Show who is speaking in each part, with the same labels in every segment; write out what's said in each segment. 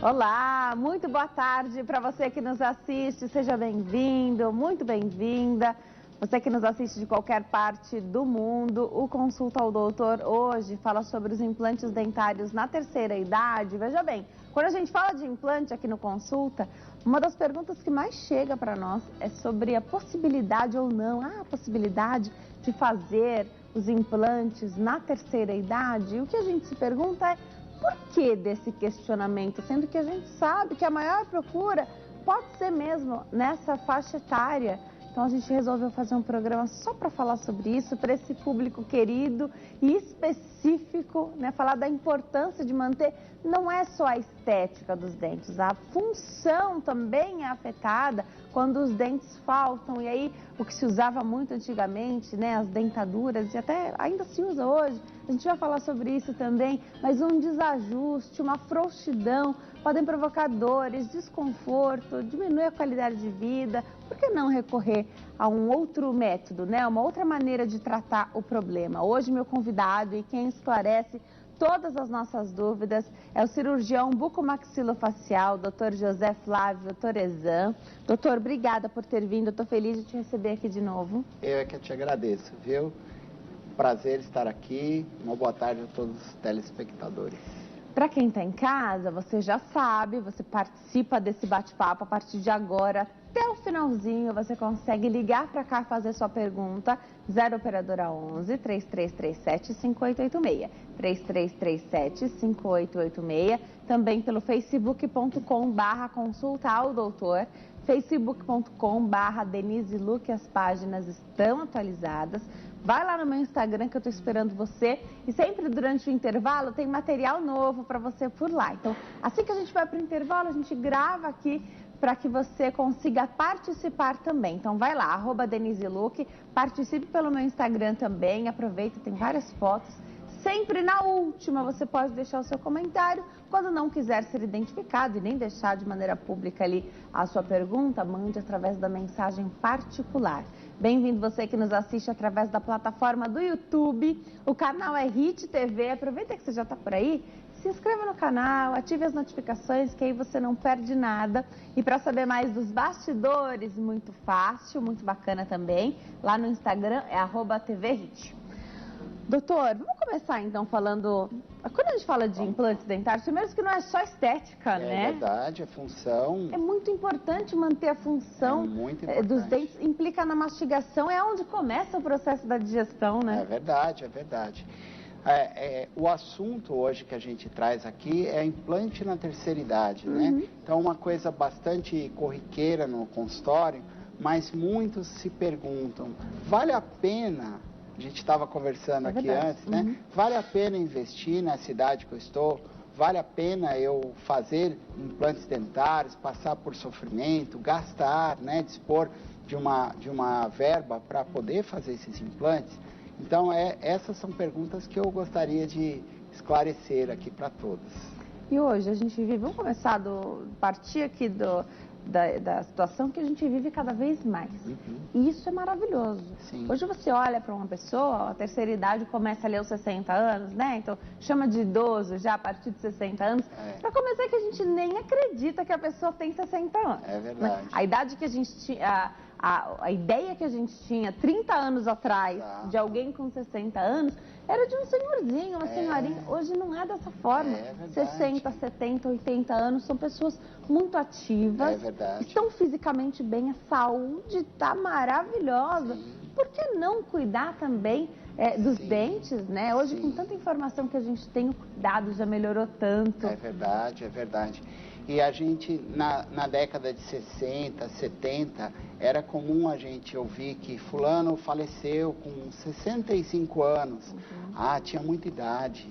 Speaker 1: Olá, muito boa tarde para você que nos assiste, seja bem-vindo, muito bem-vinda. Você que nos assiste de qualquer parte do mundo, o Consulta ao Doutor hoje fala sobre os implantes dentários na terceira idade. Veja bem, quando a gente fala de implante aqui no Consulta, uma das perguntas que mais chega para nós é sobre a possibilidade ou não, a possibilidade de fazer os implantes na terceira idade. E o que a gente se pergunta é: por que desse questionamento? Sendo que a gente sabe que a maior procura pode ser mesmo nessa faixa etária. Então a gente resolveu fazer um programa só para falar sobre isso, para esse público querido e específico, né? Falar da importância de manter, não é só a estética dos dentes, a função também é afetada quando os dentes faltam. E aí o que se usava muito antigamente, né? As dentaduras, e até ainda se usa hoje, a gente vai falar sobre isso também, mas um desajuste, uma frouxidão podem provocar dores, desconforto, diminuir a qualidade de vida. Por que não recorrer a um outro método, né? Uma outra maneira de tratar o problema? Hoje, meu convidado e quem esclarece todas as nossas dúvidas é o cirurgião bucomaxilofacial, Dr. José Flávio Torezan. Doutor, obrigada por ter vindo, eu estou feliz de te receber aqui de novo.
Speaker 2: Eu é que te agradeço, viu? Prazer estar aqui, uma boa tarde a todos os telespectadores.
Speaker 1: Para quem está em casa, você já sabe, você participa desse bate-papo a partir de agora. Até o finalzinho você consegue ligar para cá e fazer sua pergunta. 0 operadora 11 3337 5886. 3337 5886. Também pelo facebook.com/consulta ao doutor. facebook.com/Denise Luque, as páginas estão atualizadas. Vai lá no meu Instagram que eu estou esperando você. E sempre durante o intervalo tem material novo para você por lá. Então, assim que a gente vai para o intervalo, a gente grava aqui para que você consiga participar também. Então vai lá, @Denise Luque, participe pelo meu Instagram também, aproveita, tem várias fotos. Sempre na última você pode deixar o seu comentário. Quando não quiser ser identificado e nem deixar de maneira pública ali a sua pergunta, mande através da mensagem particular. Bem-vindo você que nos assiste através da plataforma do YouTube. O canal é Hit TV. Aproveita que você já está por aí. Se inscreva no canal, ative as notificações, que aí você não perde nada. E para saber mais dos bastidores, muito fácil, muito bacana também, lá no Instagram é @TVHit. Doutor, vamos começar então falando... Quando a gente fala de implantes dentários, primeiro que não é só estética, né?
Speaker 2: É verdade, a função...
Speaker 1: É muito importante manter a função dos dentes, implica na mastigação, é onde começa o processo da digestão, né?
Speaker 2: É verdade, é verdade. O assunto hoje que a gente traz aqui é implante na terceira idade, né? Então, uma coisa bastante corriqueira no consultório, mas muitos se perguntam, vale a pena, a gente estava conversando aqui antes, né? Vale a pena investir na cidade que eu estou? Vale a pena eu fazer implantes dentários, passar por sofrimento, gastar, né? Dispor de uma verba para poder fazer esses implantes? Então, essas são perguntas que eu gostaria de esclarecer aqui para todos.
Speaker 1: E hoje a gente vive, vamos começar partir aqui da situação que a gente vive cada vez mais. E isso é maravilhoso.
Speaker 2: Sim.
Speaker 1: Hoje você olha para uma pessoa, a terceira idade começa ali aos 60 anos, né? Então chama de idoso já a partir de 60 anos. Para começar que a gente nem acredita que a pessoa tem 60 anos.
Speaker 2: É verdade.
Speaker 1: Né? A idade que a gente tinha... A ideia que a gente tinha 30 anos atrás de alguém com 60 anos era de um senhorzinho, uma senhorinha. Hoje não é dessa forma. 60, 70, 80 anos são pessoas muito ativas, estão fisicamente bem, a saúde está maravilhosa. Por que não cuidar também dos dentes, né? Hoje, com tanta informação que a gente tem, o cuidado já melhorou tanto.
Speaker 2: É verdade, é verdade. E a gente, na década de 60, 70, era comum a gente ouvir que fulano faleceu com 65 anos. Tinha muita idade,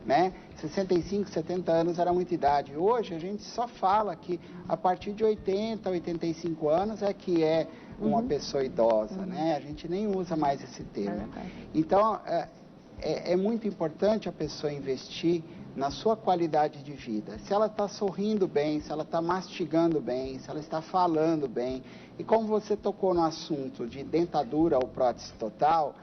Speaker 2: né? 65, 70 anos era muita idade. Hoje a gente só fala que a partir de 80, 85 anos é que é uma pessoa idosa, né? A gente nem usa mais esse termo. Então, é muito importante a pessoa investir na sua qualidade de vida. Se ela está sorrindo bem, se ela está mastigando bem, se ela está falando bem. E como você tocou no assunto de dentadura ou prótese total,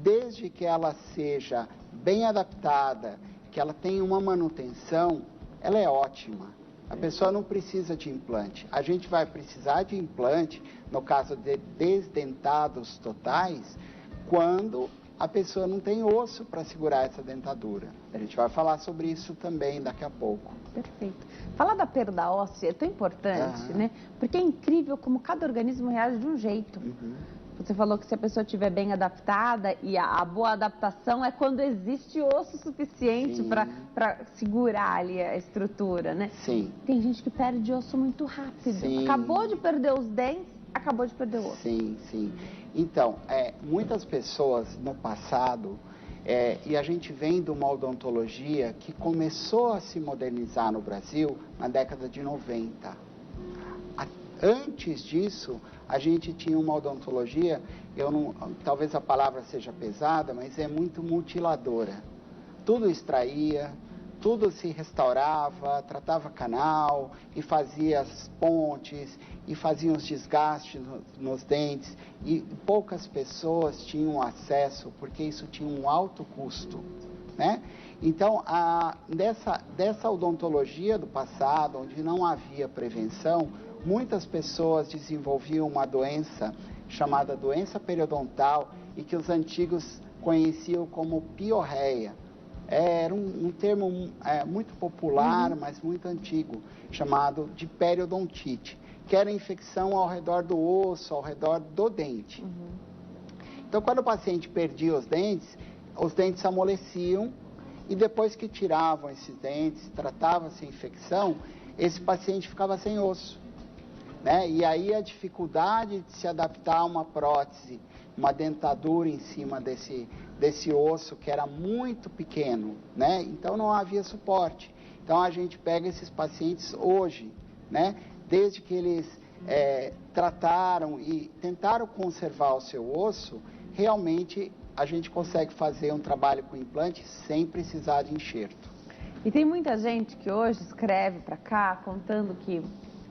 Speaker 2: desde que ela seja bem adaptada, que ela tenha uma manutenção, ela é ótima. A pessoa não precisa de implante. A gente vai precisar de implante, no caso de desdentados totais, quando a pessoa não tem osso para segurar essa dentadura. A gente vai falar sobre isso também daqui a pouco.
Speaker 1: Perfeito. Falar da perda óssea é tão importante, né? Porque é incrível como cada organismo reage de um jeito. Você falou que se a pessoa estiver bem adaptada, e a boa adaptação é quando existe osso suficiente para segurar ali a estrutura, né?
Speaker 2: Sim.
Speaker 1: Tem gente que perde osso muito rápido.
Speaker 2: Sim.
Speaker 1: Acabou de perder os dentes, acabou de perder o osso.
Speaker 2: Sim, sim. Então, muitas pessoas no passado, e a gente vem de uma odontologia que começou a se modernizar no Brasil na década de 90. Antes disso, a gente tinha uma odontologia, talvez a palavra seja pesada, mas é muito mutiladora. Tudo extraía, tudo se restaurava, tratava canal e fazia as pontes e fazia os desgastes nos dentes, e poucas pessoas tinham acesso porque isso tinha um alto custo, né? Então, dessa odontologia do passado, onde não havia prevenção, muitas pessoas desenvolviam uma doença chamada doença periodontal e que os antigos conheciam como piorreia. Era um termo muito popular, mas muito antigo, chamado de periodontite, que era infecção ao redor do osso, ao redor do dente. Então, quando o paciente perdia os dentes amoleciam, e depois que tiravam esses dentes, tratava-se a infecção, esse paciente ficava sem osso, né? E aí a dificuldade de se adaptar a uma prótese, uma dentadura em cima desse osso que era muito pequeno, né? Então não havia suporte. Então a gente pega esses pacientes hoje, né? Desde que eles trataram e tentaram conservar o seu osso, realmente a gente consegue fazer um trabalho com implante sem precisar de enxerto.
Speaker 1: E tem muita gente que hoje escreve para cá contando que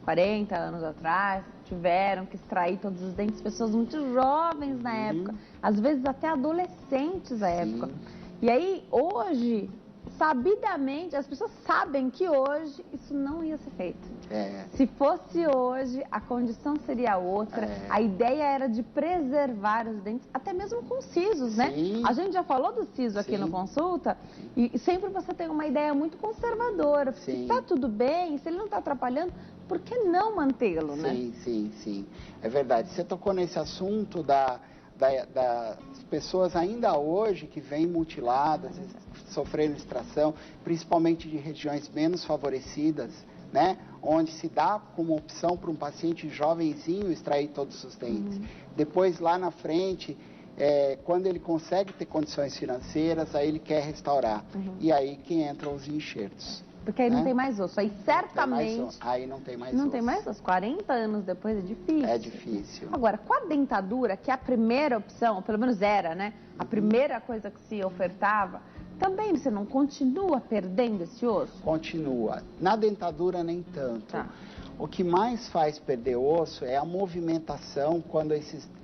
Speaker 1: 40 anos atrás tiveram que extrair todos os dentes, pessoas muito jovens na época, às vezes até adolescentes na época. E aí, hoje, sabidamente, as pessoas sabem que hoje isso não ia ser feito. Se fosse hoje, a condição seria outra. A ideia era de preservar os dentes, até mesmo com sisos, né? A gente já falou do siso aqui no Consulta, e sempre você tem uma ideia muito conservadora. Se está tudo bem, se ele não está atrapalhando, por que não mantê-lo, né?
Speaker 2: Sim. É verdade. Você tocou nesse assunto das pessoas ainda hoje que vêm mutiladas, sofrendo extração, principalmente de regiões menos favorecidas, né? Onde se dá como opção para um paciente jovenzinho extrair todos os dentes. Depois, lá na frente, quando ele consegue ter condições financeiras, aí ele quer restaurar. E aí que entram os enxertos.
Speaker 1: Porque aí não tem mais osso. Aí certamente...
Speaker 2: Aí não tem mais osso.
Speaker 1: Não tem mais osso. 40 anos depois é difícil.
Speaker 2: É difícil.
Speaker 1: Agora, com a dentadura, que é a primeira opção, ou pelo menos era, né? A primeira coisa que se ofertava, também você não continua perdendo esse osso?
Speaker 2: Continua. Na dentadura, nem tanto. O que mais faz perder osso é a movimentação quando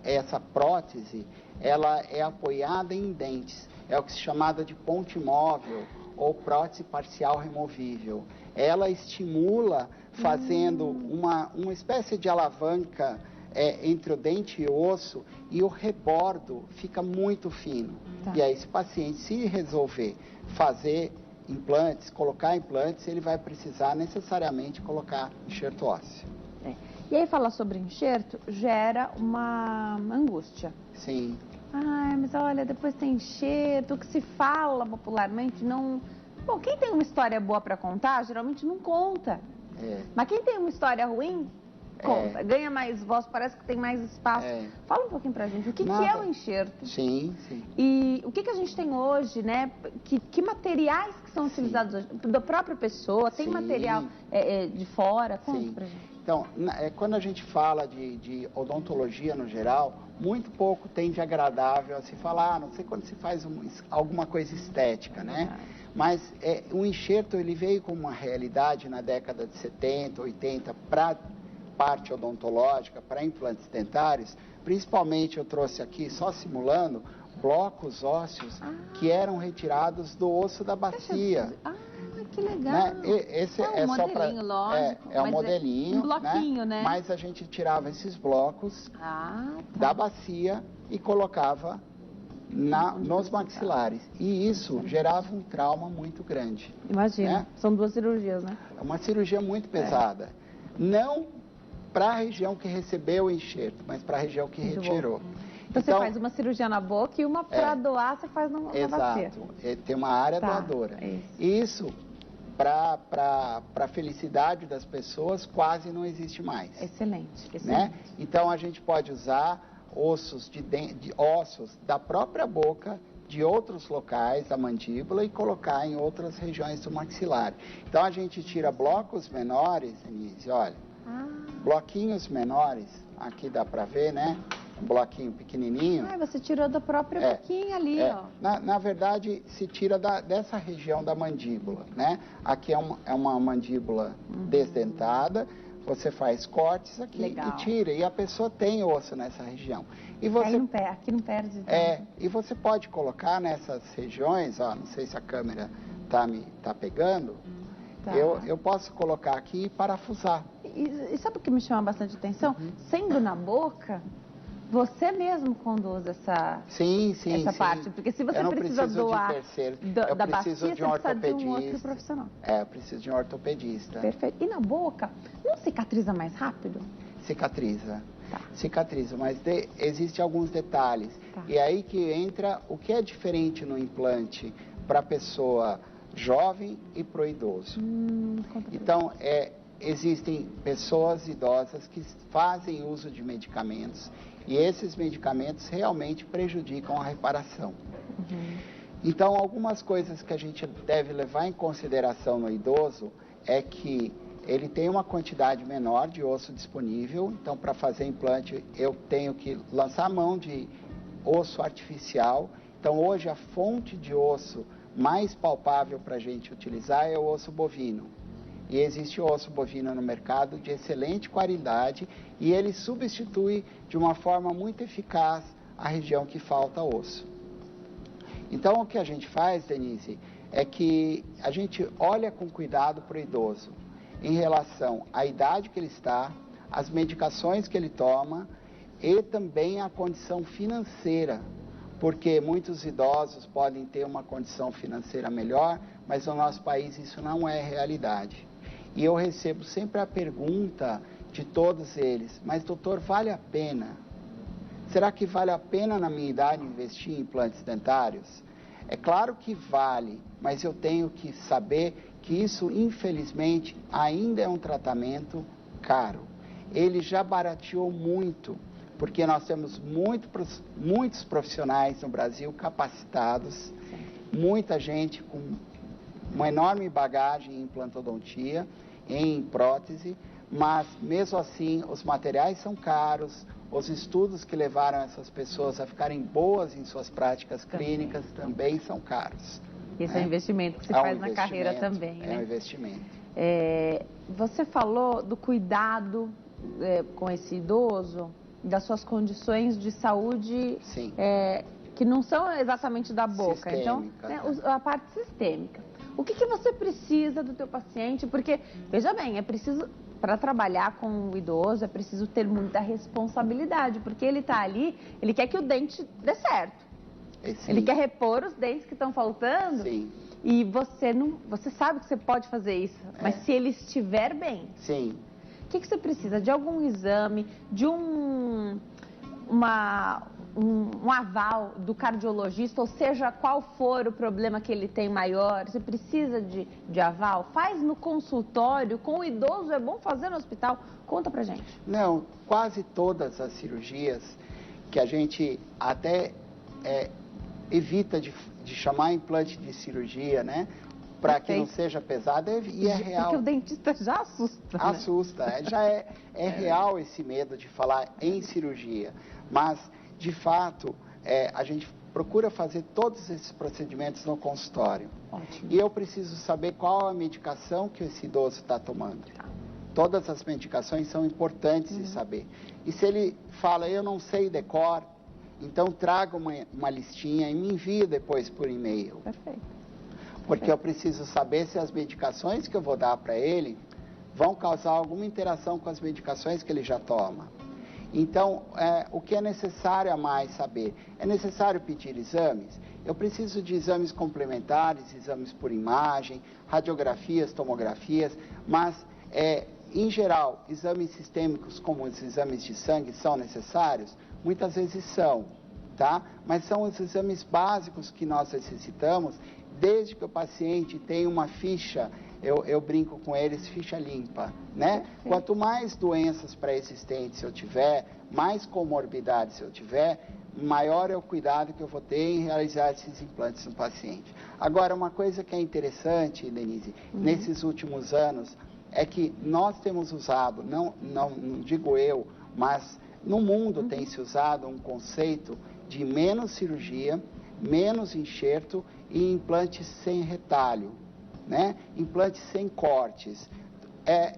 Speaker 2: essa prótese ela é apoiada em dentes. É o que se chama de ponte móvel ou prótese parcial removível. Ela estimula fazendo uma espécie de alavanca entre o dente e o osso, e o rebordo fica muito fino. E aí, esse paciente, se resolver fazer implantes, colocar implantes, ele vai precisar necessariamente colocar enxerto ósseo.
Speaker 1: E aí, falar sobre enxerto gera uma angústia.
Speaker 2: Sim.
Speaker 1: Ai, mas olha, depois tem enxerto, o que se fala popularmente não... Bom, quem tem uma história boa para contar, geralmente não conta. Mas quem tem uma história ruim, conta. Ganha mais voz, parece que tem mais espaço. Fala um pouquinho pra gente, o que é o enxerto?
Speaker 2: Sim.
Speaker 1: E o que a gente tem hoje, né? Que materiais que são utilizados hoje? Da própria pessoa, tem material de fora? Conta pra gente.
Speaker 2: Então, quando a gente fala de odontologia no geral, muito pouco tem de agradável a se falar, a não sei quando se faz alguma coisa estética, né? Mas o enxerto, ele veio como uma realidade na década de 70, 80, para parte odontológica, para implantes dentários. Principalmente, eu trouxe aqui, só simulando, blocos ósseos que eram retirados do osso da bacia.
Speaker 1: que legal.
Speaker 2: Né? Esse
Speaker 1: é um
Speaker 2: só pra,
Speaker 1: modelinho, lógico.
Speaker 2: É um modelinho,
Speaker 1: um bloquinho, né?
Speaker 2: Mas a gente tirava esses blocos
Speaker 1: tá.
Speaker 2: da bacia e colocava nos maxilares. E isso gerava um trauma muito grande.
Speaker 1: Imagina,
Speaker 2: né?
Speaker 1: São 2 cirurgias, né?
Speaker 2: É uma cirurgia muito pesada. Não para a região que recebeu o enxerto, mas para a região que retirou.
Speaker 1: Então, você faz uma cirurgia na boca e uma para doar, você faz na bacia.
Speaker 2: Exato. Tem uma área doadora. Isso, para a felicidade das pessoas, quase não existe mais.
Speaker 1: Excelente.
Speaker 2: Né? Então, a gente pode usar ossos ossos da própria boca, de outros locais da mandíbula e colocar em outras regiões do maxilar. Então, a gente tira blocos menores, Denise, olha, bloquinhos menores, aqui dá para ver, né? Um bloquinho pequenininho.
Speaker 1: Você tirou da própria boquinha ali, ó.
Speaker 2: Na verdade, se tira dessa região da mandíbula, né? Aqui é uma mandíbula desdentada, você faz cortes aqui e tira, e a pessoa tem osso nessa região. E você,
Speaker 1: aqui não perde.
Speaker 2: E você pode colocar nessas regiões, ó, não sei se a câmera tá pegando, eu posso colocar aqui e parafusar.
Speaker 1: E sabe o que me chama bastante atenção? Sendo na boca, você mesmo conduz essa parte. Porque se você precisa doar da bacia, você precisa de um outro profissional.
Speaker 2: Eu preciso de um ortopedista.
Speaker 1: Perfeito. E na boca, não cicatriza mais rápido?
Speaker 2: Cicatriza. Cicatriza, mas existem alguns detalhes. E aí que entra o que é diferente no implante para a pessoa jovem e para o idoso. Então, existem pessoas idosas que fazem uso de medicamentos e esses medicamentos realmente prejudicam a reparação. Então, algumas coisas que a gente deve levar em consideração no idoso é que ele tem uma quantidade menor de osso disponível, então para fazer implante eu tenho que lançar a mão de osso artificial. Então, hoje a fonte de osso mais palpável para a gente utilizar é o osso bovino. E existe o osso bovino no mercado de excelente qualidade e ele substitui de uma forma muito eficaz a região que falta osso. Então, o que a gente faz, Denise, é que a gente olha com cuidado para o idoso em relação à idade que ele está, às medicações que ele toma e também à condição financeira, porque muitos idosos podem ter uma condição financeira melhor, mas no nosso país isso não é realidade. E eu recebo sempre a pergunta de todos eles, mas doutor, vale a pena? Será que vale a pena na minha idade investir em implantes dentários? É claro que vale, mas eu tenho que saber que isso, infelizmente, ainda é um tratamento caro. Ele já barateou muito, porque nós temos muitos profissionais no Brasil capacitados, muita gente com uma enorme bagagem em implantodontia, em prótese, mas mesmo assim os materiais são caros, os estudos que levaram essas pessoas a ficarem boas em suas práticas clínicas também são caros.
Speaker 1: Esse é um investimento que se faz na carreira também, né?
Speaker 2: É um investimento.
Speaker 1: Você falou do cuidado com esse idoso, das suas condições de saúde que não são exatamente da boca.
Speaker 2: Sistêmica,
Speaker 1: então, a parte sistêmica. O que você precisa do teu paciente? Porque, veja bem, é preciso, para trabalhar com o idoso, é preciso ter muita responsabilidade, porque ele está ali, ele quer que o dente dê certo. Ele quer repor os dentes que estão faltando.
Speaker 2: Sim.
Speaker 1: E você sabe que você pode fazer isso, mas se ele estiver bem.
Speaker 2: Sim.
Speaker 1: O que você precisa? De algum exame, de um aval do cardiologista, ou seja, qual for o problema que ele tem maior, você precisa de aval? Faz no consultório, com o idoso é bom fazer no hospital? Conta pra gente.
Speaker 2: Não, quase todas as cirurgias que a gente até evita de chamar implante de cirurgia, né? Para que não seja pesado, e é real.
Speaker 1: Porque o dentista já assusta.
Speaker 2: Assusta, né? Já é real esse medo de falar em cirurgia. Mas, de fato, a gente procura fazer todos esses procedimentos no consultório.
Speaker 1: Ótimo.
Speaker 2: E eu preciso saber qual a medicação que esse idoso está tomando. Todas as medicações são importantes de saber. E se ele fala, eu não sei decor, então traga uma listinha e me envie depois por e-mail.
Speaker 1: Perfeito.
Speaker 2: Porque eu preciso saber se as medicações que eu vou dar para ele vão causar alguma interação com as medicações que ele já toma. Então, o que é necessário a mais saber? É necessário pedir exames? Eu preciso de exames complementares, exames por imagem, radiografias, tomografias, mas, em geral, exames sistêmicos como os exames de sangue são necessários? Muitas vezes são, tá? Mas são os exames básicos que nós necessitamos, desde que o paciente tenha uma ficha, eu brinco com eles, ficha limpa, né?
Speaker 1: Sim.
Speaker 2: Quanto mais doenças pré-existentes eu tiver, mais comorbidades eu tiver, maior é o cuidado que eu vou ter em realizar esses implantes no paciente. Agora, uma coisa que é interessante, Denise, nesses últimos anos, é que nós temos usado, não digo eu, mas no mundo tem se usado um conceito de menos cirurgia, menos enxerto e implantes sem retalho, né? Implantes sem cortes.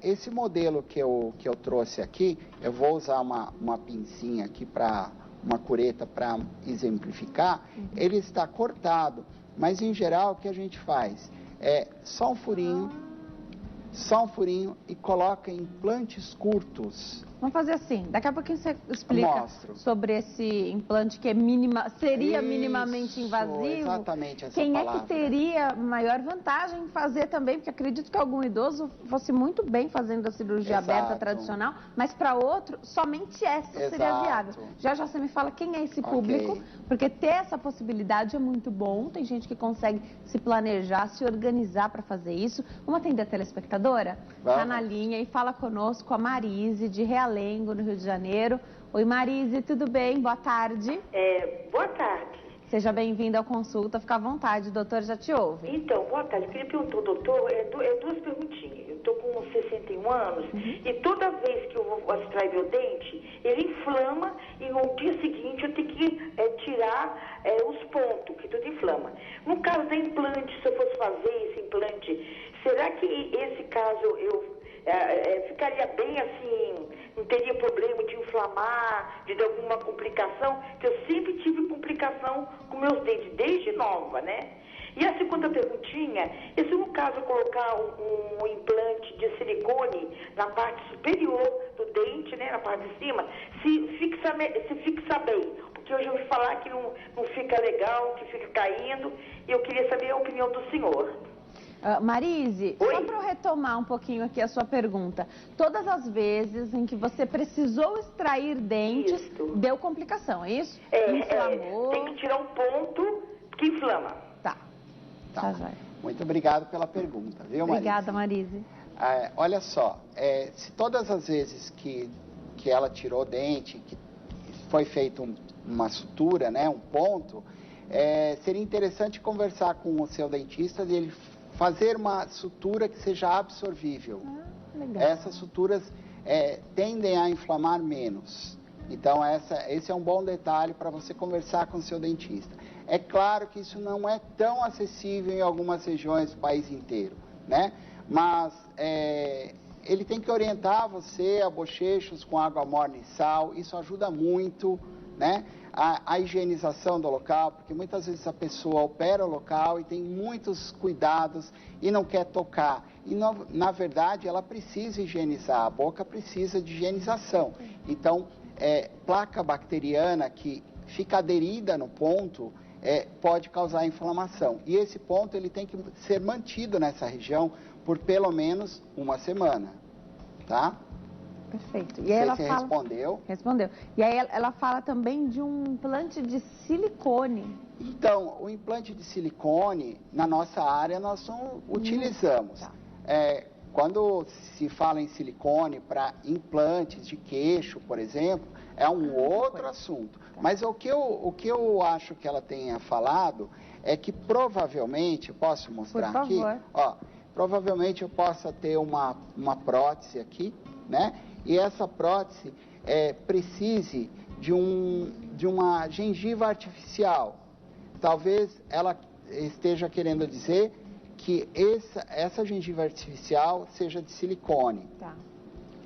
Speaker 2: Esse modelo que eu trouxe aqui, eu vou usar uma pincinha aqui para uma cureta para exemplificar, ele está cortado, mas em geral o que a gente faz é só um furinho e coloca implantes curtos.
Speaker 1: Vamos fazer assim, daqui a pouquinho você explica sobre esse implante que seria minimamente invasivo.
Speaker 2: Exatamente essa
Speaker 1: Quem
Speaker 2: palavra.
Speaker 1: É que teria maior vantagem em fazer também? Porque acredito que algum idoso fosse muito bem fazendo a cirurgia aberta tradicional, mas para outro, somente essa seria viável. Já você me fala quem é esse público, porque ter essa possibilidade é muito bom. Tem gente que consegue se planejar, se organizar para fazer isso. Vamos atender a telespectadora? Está na linha e fala conosco a Marise, de Realengo, no Rio de Janeiro. Oi, Marise, tudo bem? Boa tarde.
Speaker 3: Boa tarde.
Speaker 1: Seja bem-vinda à consulta, fica à vontade, o doutor já te ouve.
Speaker 3: Então, boa tarde. Eu queria perguntar ao doutor, duas perguntinhas. Eu estou com 61 anos e toda vez que eu vou extrair meu dente, ele inflama e no dia seguinte eu tenho que tirar os pontos, que tudo inflama. No caso da implante, se eu fosse fazer esse implante, será que esse caso eu ficaria bem assim, não teria problema de inflamar, de dar alguma complicação? Que eu sempre tive complicação com meus dentes, desde nova, né? E a segunda perguntinha, e se no caso eu colocar um implante de silicone na parte superior do dente, né, na parte de cima, se fixa bem? Porque eu já ouvi falar que não fica legal, que fica caindo, e eu queria saber a opinião do senhor.
Speaker 1: Marise, só para eu retomar um pouquinho aqui a sua pergunta. Todas as vezes em que você precisou extrair dentes, deu complicação, é isso? Inflamou.
Speaker 3: Tem que tirar um ponto que inflama.
Speaker 1: Tá.
Speaker 2: Muito obrigado pela pergunta, viu, Marise?
Speaker 1: Obrigada, Marise.
Speaker 2: Olha só, se todas as vezes que ela tirou o dente, que foi feita uma sutura, né, um ponto, seria interessante conversar com o seu dentista e ele fazer uma sutura que seja absorvível.
Speaker 1: Legal.
Speaker 2: Essas suturas tendem a inflamar menos. Então, esse é um bom detalhe para você conversar com o seu dentista. É claro que isso não é tão acessível em algumas regiões do país inteiro, né? Mas ele tem que orientar você a bochechos com água morna e sal, isso ajuda muito, né? A higienização do local, porque muitas vezes a pessoa opera o local e tem muitos cuidados e não quer tocar. E, na verdade, ela precisa higienizar, a boca precisa de higienização. Então, placa bacteriana que fica aderida no ponto pode causar inflamação. E esse ponto ele tem que ser mantido nessa região por pelo menos uma semana, tá?
Speaker 1: Perfeito. E aí
Speaker 2: você respondeu?
Speaker 1: Respondeu. E aí ela fala também de um implante de silicone.
Speaker 2: Então, o implante de silicone, na nossa área, nós não utilizamos.
Speaker 1: Tá.
Speaker 2: Quando se fala em silicone para implantes de queixo, por exemplo, é um outro assunto. Tá. Mas o que eu acho que ela tenha falado é que provavelmente, posso mostrar aqui? Ó, provavelmente eu possa ter uma prótese aqui, né? E essa prótese precise de uma gengiva artificial. Talvez ela esteja querendo dizer que essa gengiva artificial seja de silicone.
Speaker 1: Tá.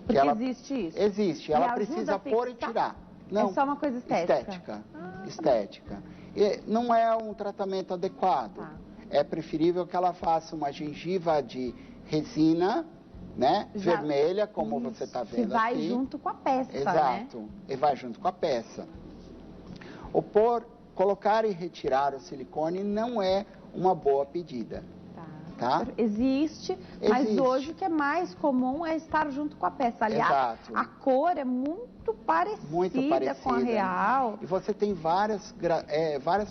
Speaker 1: Porque existe isso?
Speaker 2: Existe. Ela precisa pôr e tirar. Não,
Speaker 1: é só uma coisa estética?
Speaker 2: Estética. E não é um tratamento adequado.
Speaker 1: Tá.
Speaker 2: é preferível que ela faça uma gengiva de resina, né? Vermelha, como você está vendo aqui.
Speaker 1: Que vai junto com a peça,
Speaker 2: Exato,
Speaker 1: né?
Speaker 2: E vai junto com a peça. Colocar e retirar o silicone não é uma boa pedida. Tá?
Speaker 1: Existe, mas hoje o que é mais comum é estar junto com a peça. Aliás, a cor é muito parecida com a real.
Speaker 2: E você tem várias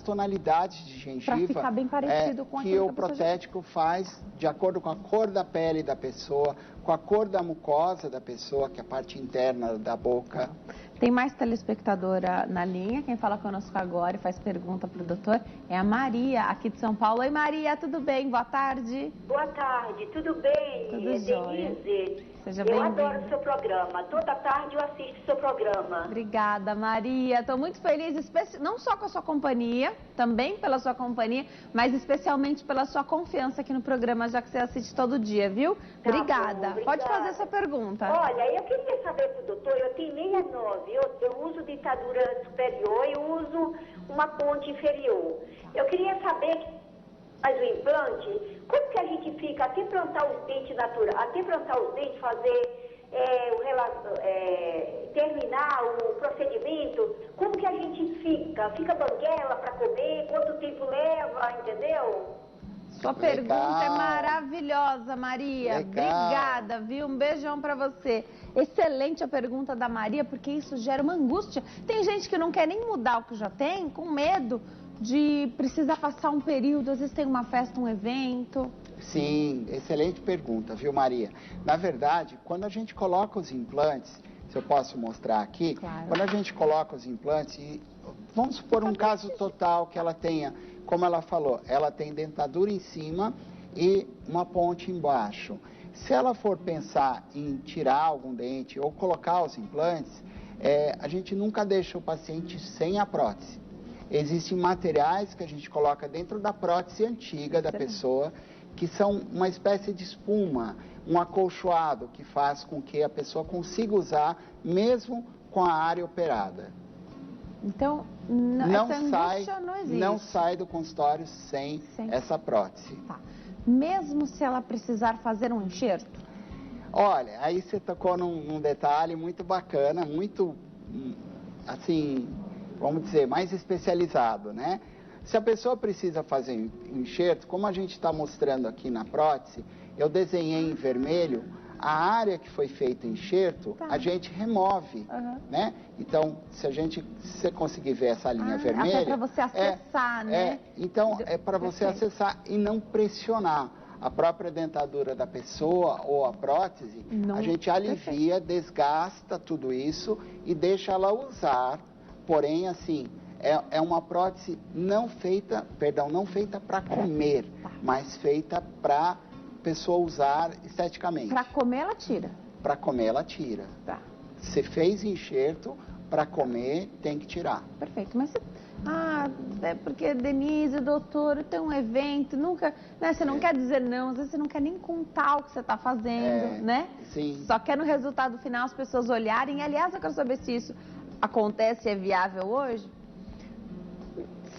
Speaker 2: tonalidades de gengiva.
Speaker 1: Para ficar bem parecido com aquilo
Speaker 2: que o protético faz de acordo com a cor da pele da pessoa, com a cor da mucosa da pessoa, que é a parte interna da boca.
Speaker 1: Tem mais telespectadora na linha. Quem fala conosco agora e faz pergunta para o doutor é a Maria, aqui de São Paulo. Oi, Maria, tudo bem? Boa tarde.
Speaker 4: Boa tarde, tudo bem?
Speaker 1: Tudo jóia.
Speaker 4: Denise,
Speaker 1: seja
Speaker 4: eu adoro o seu programa. Toda tarde eu assisto o seu programa.
Speaker 1: Obrigada, Maria. Estou muito feliz, não só com a sua companhia, também pela sua companhia, mas especialmente pela sua confiança aqui no programa, já que você assiste todo dia, viu?
Speaker 4: Tá
Speaker 1: obrigada.
Speaker 4: Bom,
Speaker 1: Pode fazer sua pergunta.
Speaker 4: Olha, eu queria saber pro doutor, eu tenho 69, eu uso dentadura superior e uso uma ponte inferior. Eu queria saber, mas o implante, como que a gente fica até plantar os dentes naturais, até plantar os dentes, fazer terminar o procedimento, como que a gente fica? Fica banguela para comer? Quanto tempo leva, entendeu?
Speaker 1: Sua pergunta é maravilhosa, Maria. Obrigada, viu? Um beijão pra você. Excelente a pergunta da Maria, porque isso gera uma angústia. Tem gente que não quer nem mudar o que já tem, com medo de precisar passar um período, às vezes tem uma festa, um evento.
Speaker 2: Sim, excelente pergunta, viu, Maria? Na verdade, quando a gente coloca os implantes, se eu posso mostrar aqui,
Speaker 1: claro.
Speaker 2: Quando a gente coloca os implantes, vamos supor um caso total que ela tenha, como ela falou, ela tem dentadura em cima e uma ponte embaixo. Se ela for pensar em tirar algum dente ou colocar os implantes, a gente nunca deixa o paciente sem a prótese. Existem materiais que a gente coloca dentro da prótese antiga da pessoa, que são uma espécie de espuma, um acolchoado que faz com que a pessoa consiga usar mesmo com a área operada.
Speaker 1: Então,
Speaker 2: não sai do consultório sem essa prótese.
Speaker 1: Tá. Mesmo se ela precisar fazer um enxerto?
Speaker 2: Olha, aí você tocou num detalhe muito bacana, muito, assim, vamos dizer, mais especializado, né? Se a pessoa precisa fazer um enxerto, como a gente está mostrando aqui na prótese, eu desenhei em vermelho a área que foi feita enxerto, a gente remove, né? Então, se você conseguir ver essa linha vermelha...
Speaker 1: Até para você acessar, né?
Speaker 2: Então, é para você acessar e não pressionar a própria dentadura da pessoa ou a prótese. A gente alivia, desgasta tudo isso e deixa ela usar, porém, assim... É uma prótese não feita para comer, mas feita para pessoa usar esteticamente.
Speaker 1: Para comer ela tira?
Speaker 2: Para comer ela tira.
Speaker 1: Tá.
Speaker 2: Você fez enxerto, para comer tem que tirar.
Speaker 1: Perfeito, mas é porque Denise, doutor, tem um evento, nunca, né, você não quer dizer não, às vezes você não quer nem contar o que você está fazendo, né?
Speaker 2: Sim.
Speaker 1: Só quer no resultado final as pessoas olharem. Aliás, eu quero saber se isso acontece e é viável hoje.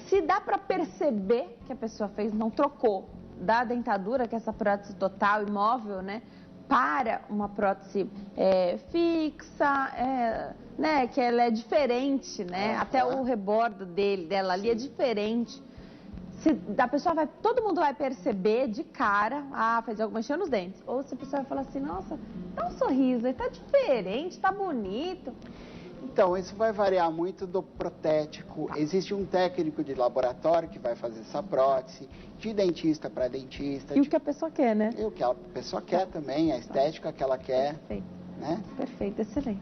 Speaker 1: Se dá para perceber que a pessoa não trocou da dentadura, que é essa prótese total, imóvel, né, para uma prótese fixa, né, que ela é diferente, né, até o rebordo dela ali é diferente. A pessoa todo mundo vai perceber de cara, fez algo mexendo nos dentes. Ou se a pessoa vai falar assim, nossa, dá um sorriso, aí tá diferente, tá bonito.
Speaker 2: Então, isso vai variar muito do protético. Existe um técnico de laboratório que vai fazer essa prótese, de dentista para dentista.
Speaker 1: E o que a pessoa quer, né?
Speaker 2: E o que a pessoa quer também, a estética que ela quer.
Speaker 1: Perfeito.
Speaker 2: Né?
Speaker 1: Perfeito, excelente.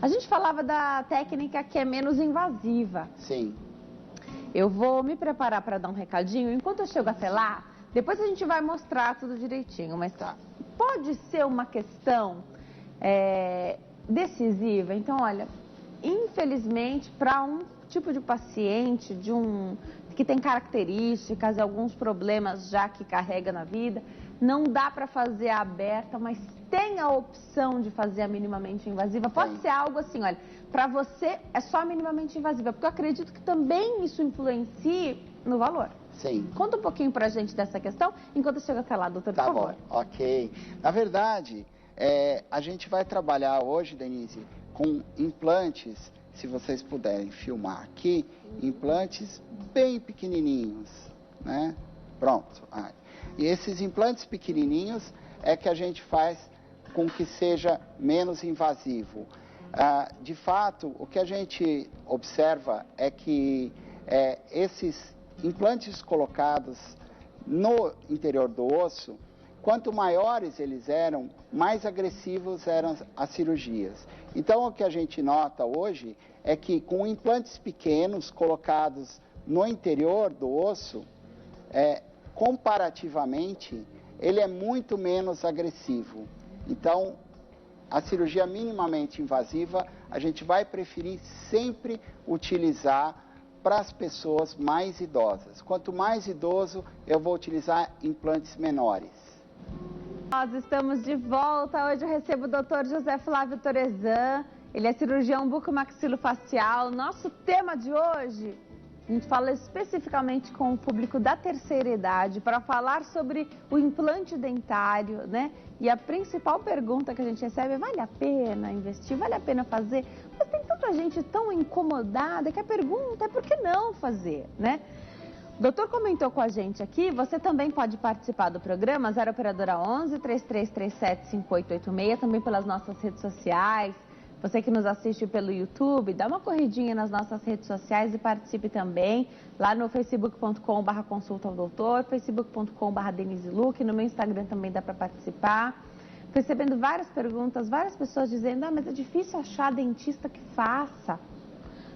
Speaker 1: A gente falava da técnica que é menos invasiva.
Speaker 2: Sim.
Speaker 1: Eu vou me preparar para dar um recadinho. Enquanto eu chego até lá, depois a gente vai mostrar tudo direitinho. Mas pode ser uma questão decisiva. Então, olha... Infelizmente, para um tipo de paciente, que tem características e alguns problemas já que carrega na vida, não dá para fazer a aberta, mas tem a opção de fazer a minimamente invasiva. Pode ser algo assim, olha, para você é só minimamente invasiva, porque eu acredito que também isso influencie no valor.
Speaker 2: Sim.
Speaker 1: Conta um pouquinho pra gente dessa questão, enquanto chega até lá, doutor, por
Speaker 2: Tá
Speaker 1: favor.
Speaker 2: bom, ok. Na verdade, a gente vai trabalhar hoje, Denise, com implantes, se vocês puderem filmar aqui, implantes bem pequenininhos, né? Pronto. E esses implantes pequenininhos é que a gente faz com que seja menos invasivo. De fato, o que a gente observa é que esses implantes colocados no interior do osso, quanto maiores eles eram, mais agressivos eram as cirurgias. Então, o que a gente nota hoje é que com implantes pequenos colocados no interior do osso, comparativamente, ele é muito menos agressivo. Então, a cirurgia minimamente invasiva, a gente vai preferir sempre utilizar para as pessoas mais idosas. Quanto mais idoso, eu vou utilizar implantes menores.
Speaker 1: Nós estamos de volta. Hoje eu recebo o Dr. José Flávio Torezan. Ele é cirurgião bucomaxilofacial. Nosso tema de hoje, a gente fala especificamente com o público da terceira idade para falar sobre o implante dentário, né? E a principal pergunta que a gente recebe é: vale a pena investir? Vale a pena fazer? Mas tem tanta gente tão incomodada que a pergunta é: por que não fazer, né? O doutor comentou com a gente aqui, você também pode participar do programa 0 operadora 11 3337 5886, também pelas nossas redes sociais. Você que nos assiste pelo YouTube, dá uma corridinha nas nossas redes sociais e participe também lá no facebook.com/consulta ao doutor, facebook.com/Denise Luque, no meu Instagram também dá para participar. Recebendo várias perguntas, várias pessoas dizendo: mas é difícil achar dentista que faça.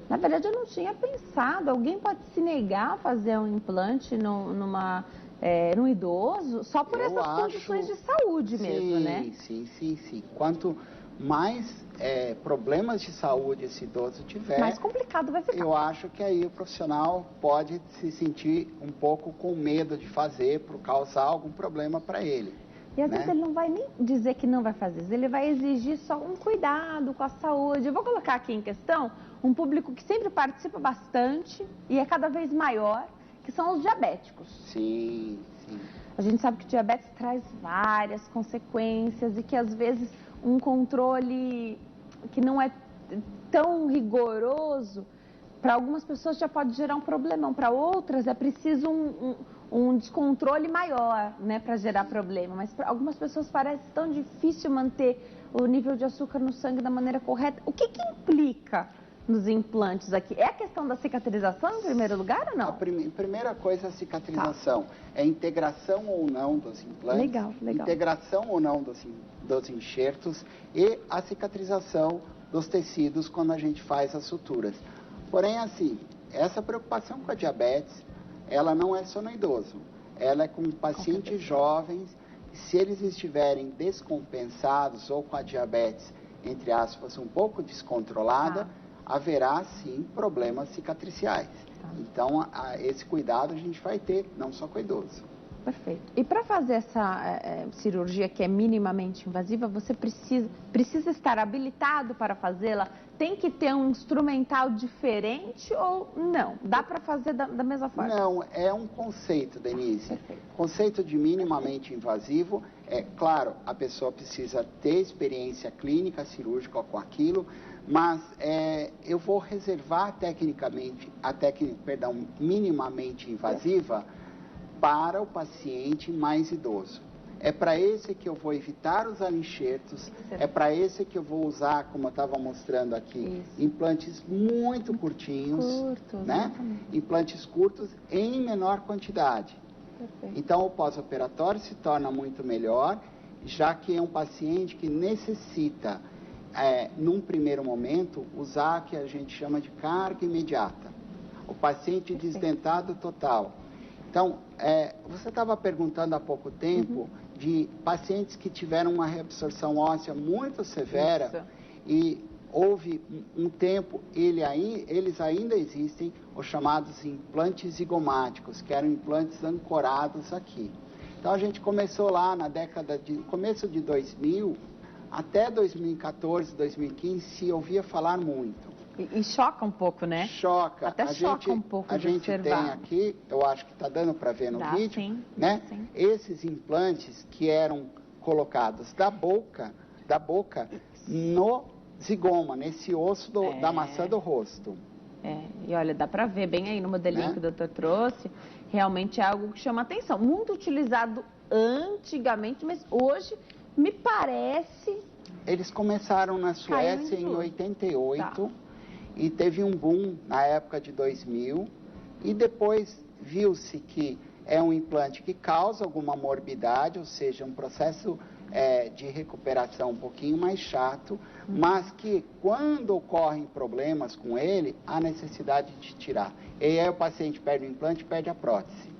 Speaker 1: Na verdade, eu não tinha pensado. Alguém pode se negar a fazer um implante num idoso só por essas condições de saúde mesmo, né?
Speaker 2: Sim. Quanto mais problemas de saúde esse idoso tiver,
Speaker 1: mais complicado vai ficar.
Speaker 2: Eu acho que aí o profissional pode se sentir um pouco com medo de fazer por causar algum problema para ele.
Speaker 1: E às vezes ele não vai nem dizer que não vai fazer, ele vai exigir só um cuidado com a saúde. Eu vou colocar aqui em questão um público que sempre participa bastante e é cada vez maior, que são os diabéticos.
Speaker 2: Sim.
Speaker 1: A gente sabe que o diabetes traz várias consequências e que às vezes um controle que não é tão rigoroso, para algumas pessoas já pode gerar um problemão, para outras é preciso um descontrole maior, né, para gerar problema. Mas para algumas pessoas parece tão difícil manter o nível de açúcar no sangue da maneira correta. O que implica nos implantes aqui? É a questão da cicatrização em primeiro lugar ou não?
Speaker 2: A primeira coisa é a cicatrização. É integração ou não dos implantes.
Speaker 1: Legal.
Speaker 2: Integração ou não dos enxertos e a cicatrização dos tecidos quando a gente faz as suturas. Porém, assim, essa preocupação com a diabetes, ela não é só no idoso. Ela é com pacientes jovens. Se eles estiverem descompensados ou com a diabetes, entre aspas, um pouco descontrolada, haverá sim problemas cicatriciais. Então, esse cuidado a gente vai ter, não só com o idoso.
Speaker 1: Perfeito. E para fazer essa cirurgia que é minimamente invasiva, você precisa estar habilitado para fazê-la? Tem que ter um instrumental diferente ou não? Dá para fazer da mesma forma?
Speaker 2: Não, é um conceito, Denise. Conceito de minimamente invasivo. Claro, a pessoa precisa ter experiência clínica, cirúrgica com aquilo, mas eu vou reservar a técnica minimamente invasiva para o paciente mais idoso. É para esse que eu vou evitar usar enxertos, é para esse que eu vou usar, como eu estava mostrando aqui, implantes muito curtinhos, né? Implantes curtos em menor quantidade. Perfeito. Então, o pós-operatório se torna muito melhor, já que é um paciente que necessita, num primeiro momento, usar o que a gente chama de carga imediata. O paciente desdentado total. Então, você estava perguntando há pouco tempo de pacientes que tiveram uma reabsorção óssea muito severa e houve um tempo, eles ainda existem, os chamados implantes zigomáticos, que eram implantes ancorados aqui. Então, a gente começou lá na começo de 2000, até 2014, 2015, se ouvia falar muito.
Speaker 1: E choca um pouco, né?
Speaker 2: Choca.
Speaker 1: Até choca um pouco
Speaker 2: a
Speaker 1: de
Speaker 2: gente
Speaker 1: observar.
Speaker 2: tem aqui, eu acho que está dando para ver no
Speaker 1: Dá,
Speaker 2: vídeo,
Speaker 1: sim,
Speaker 2: né?
Speaker 1: sim.
Speaker 2: Esses implantes que eram colocados da boca no zigoma, nesse osso da maçã do rosto.
Speaker 1: E olha, dá pra ver bem aí no modelinho,
Speaker 2: Né?
Speaker 1: que o doutor trouxe, realmente é algo que chama atenção. Muito utilizado antigamente, mas hoje me parece...
Speaker 2: Eles começaram na Suécia em 88 e teve um boom na época de 2000 e depois viu-se que é um implante que causa alguma morbidade, ou seja, um processo de recuperação um pouquinho mais chato, mas que quando ocorrem problemas com ele, há necessidade de tirar. E aí o paciente perde o implante e perde a prótese.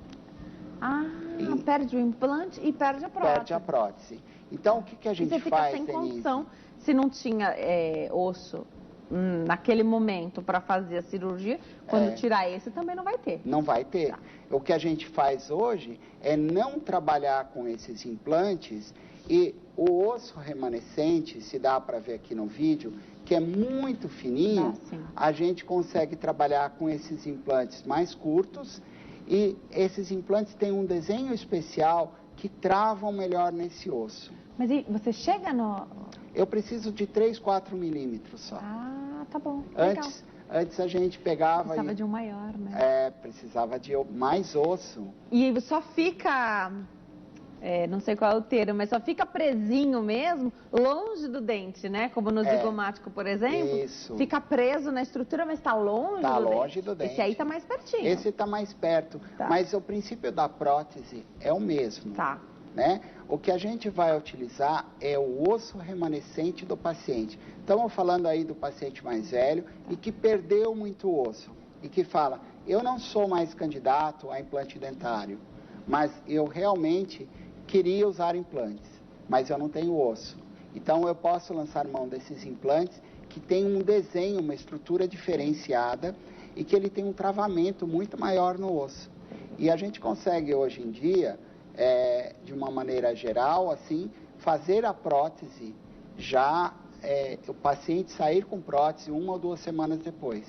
Speaker 1: Perde o implante e perde a prótese.
Speaker 2: Perde a prótese. Então, o que a gente
Speaker 1: faz,
Speaker 2: faz,
Speaker 1: sem
Speaker 2: Denise?
Speaker 1: condição, se não tinha osso naquele momento para fazer a cirurgia, quando tirar esse também não vai ter.
Speaker 2: Não vai ter. O que a gente faz hoje é não trabalhar com esses implantes e o osso remanescente, se dá para ver aqui no vídeo, que é muito fininho, a gente consegue trabalhar com esses implantes mais curtos e esses implantes têm um desenho especial que travam melhor nesse osso.
Speaker 1: Mas e você chega no...
Speaker 2: Eu preciso de 3, 4 milímetros só.
Speaker 1: Tá bom.
Speaker 2: Antes a gente pegava...
Speaker 1: Precisava de um maior, né?
Speaker 2: Precisava de mais osso.
Speaker 1: E só fica... não sei qual é o termo, mas só fica presinho mesmo, longe do dente, né? Como no zigomático, por exemplo.
Speaker 2: Isso.
Speaker 1: Fica preso na estrutura, mas está longe
Speaker 2: do dente.
Speaker 1: Esse aí está mais pertinho.
Speaker 2: Esse está mais perto. Mas o princípio da prótese é o mesmo. Né? O que a gente vai utilizar é o osso remanescente do paciente. Estamos falando aí do paciente mais velho e que perdeu muito osso. E que fala, eu não sou mais candidato a implante dentário, mas eu realmente queria usar implantes, mas eu não tenho osso. Então eu posso lançar mão desses implantes que tem um desenho, uma estrutura diferenciada e que ele tem um travamento muito maior no osso. E a gente consegue hoje em dia, de uma maneira geral, assim, fazer a prótese já, o paciente sair com prótese 1 ou 2 semanas depois.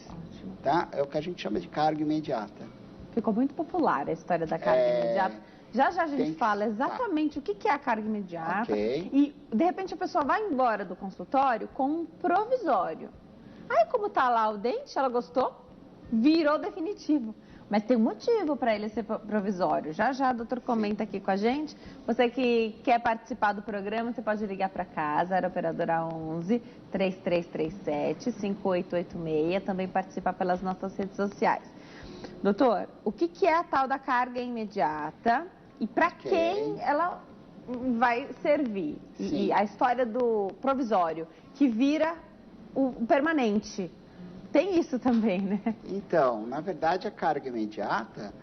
Speaker 2: Tá? É o que a gente chama de carga imediata.
Speaker 1: Ficou muito popular a história da carga imediata. Já a gente fala exatamente o que é a carga imediata. E, de repente, a pessoa vai embora do consultório com um provisório. Aí, como tá lá o dente, ela gostou, virou definitivo. Mas tem um motivo para ele ser provisório. Já o doutor comenta aqui com a gente. Você que quer participar do programa, você pode ligar para casa, era operadora 11 3337 5886. Também participar pelas nossas redes sociais. Doutor, o que é a tal da carga imediata e para quem ela vai servir? E a história do provisório, que vira o permanente. Tem isso também, né? Então,
Speaker 2: na verdade, a carga imediata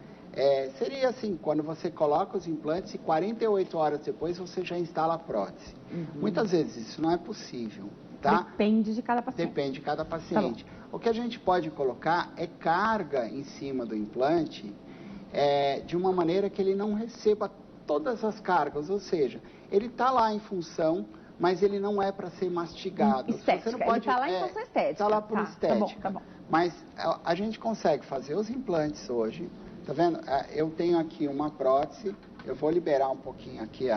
Speaker 2: seria assim, quando você coloca os implantes e 48 horas depois você já instala a prótese. Muitas vezes isso não é possível, tá?
Speaker 1: Depende de cada paciente.
Speaker 2: Depende de cada paciente. O que a gente pode colocar é carga em cima do implante de uma maneira que ele não receba todas as cargas, ou seja, ele está lá em função, mas ele não é para ser mastigado.
Speaker 1: Estética, você não pode, ele está lá em função estética. Está
Speaker 2: lá por estética.
Speaker 1: Tá bom.
Speaker 2: Mas a gente consegue fazer os implantes hoje, tá vendo? Eu tenho aqui uma prótese, eu vou liberar um pouquinho aqui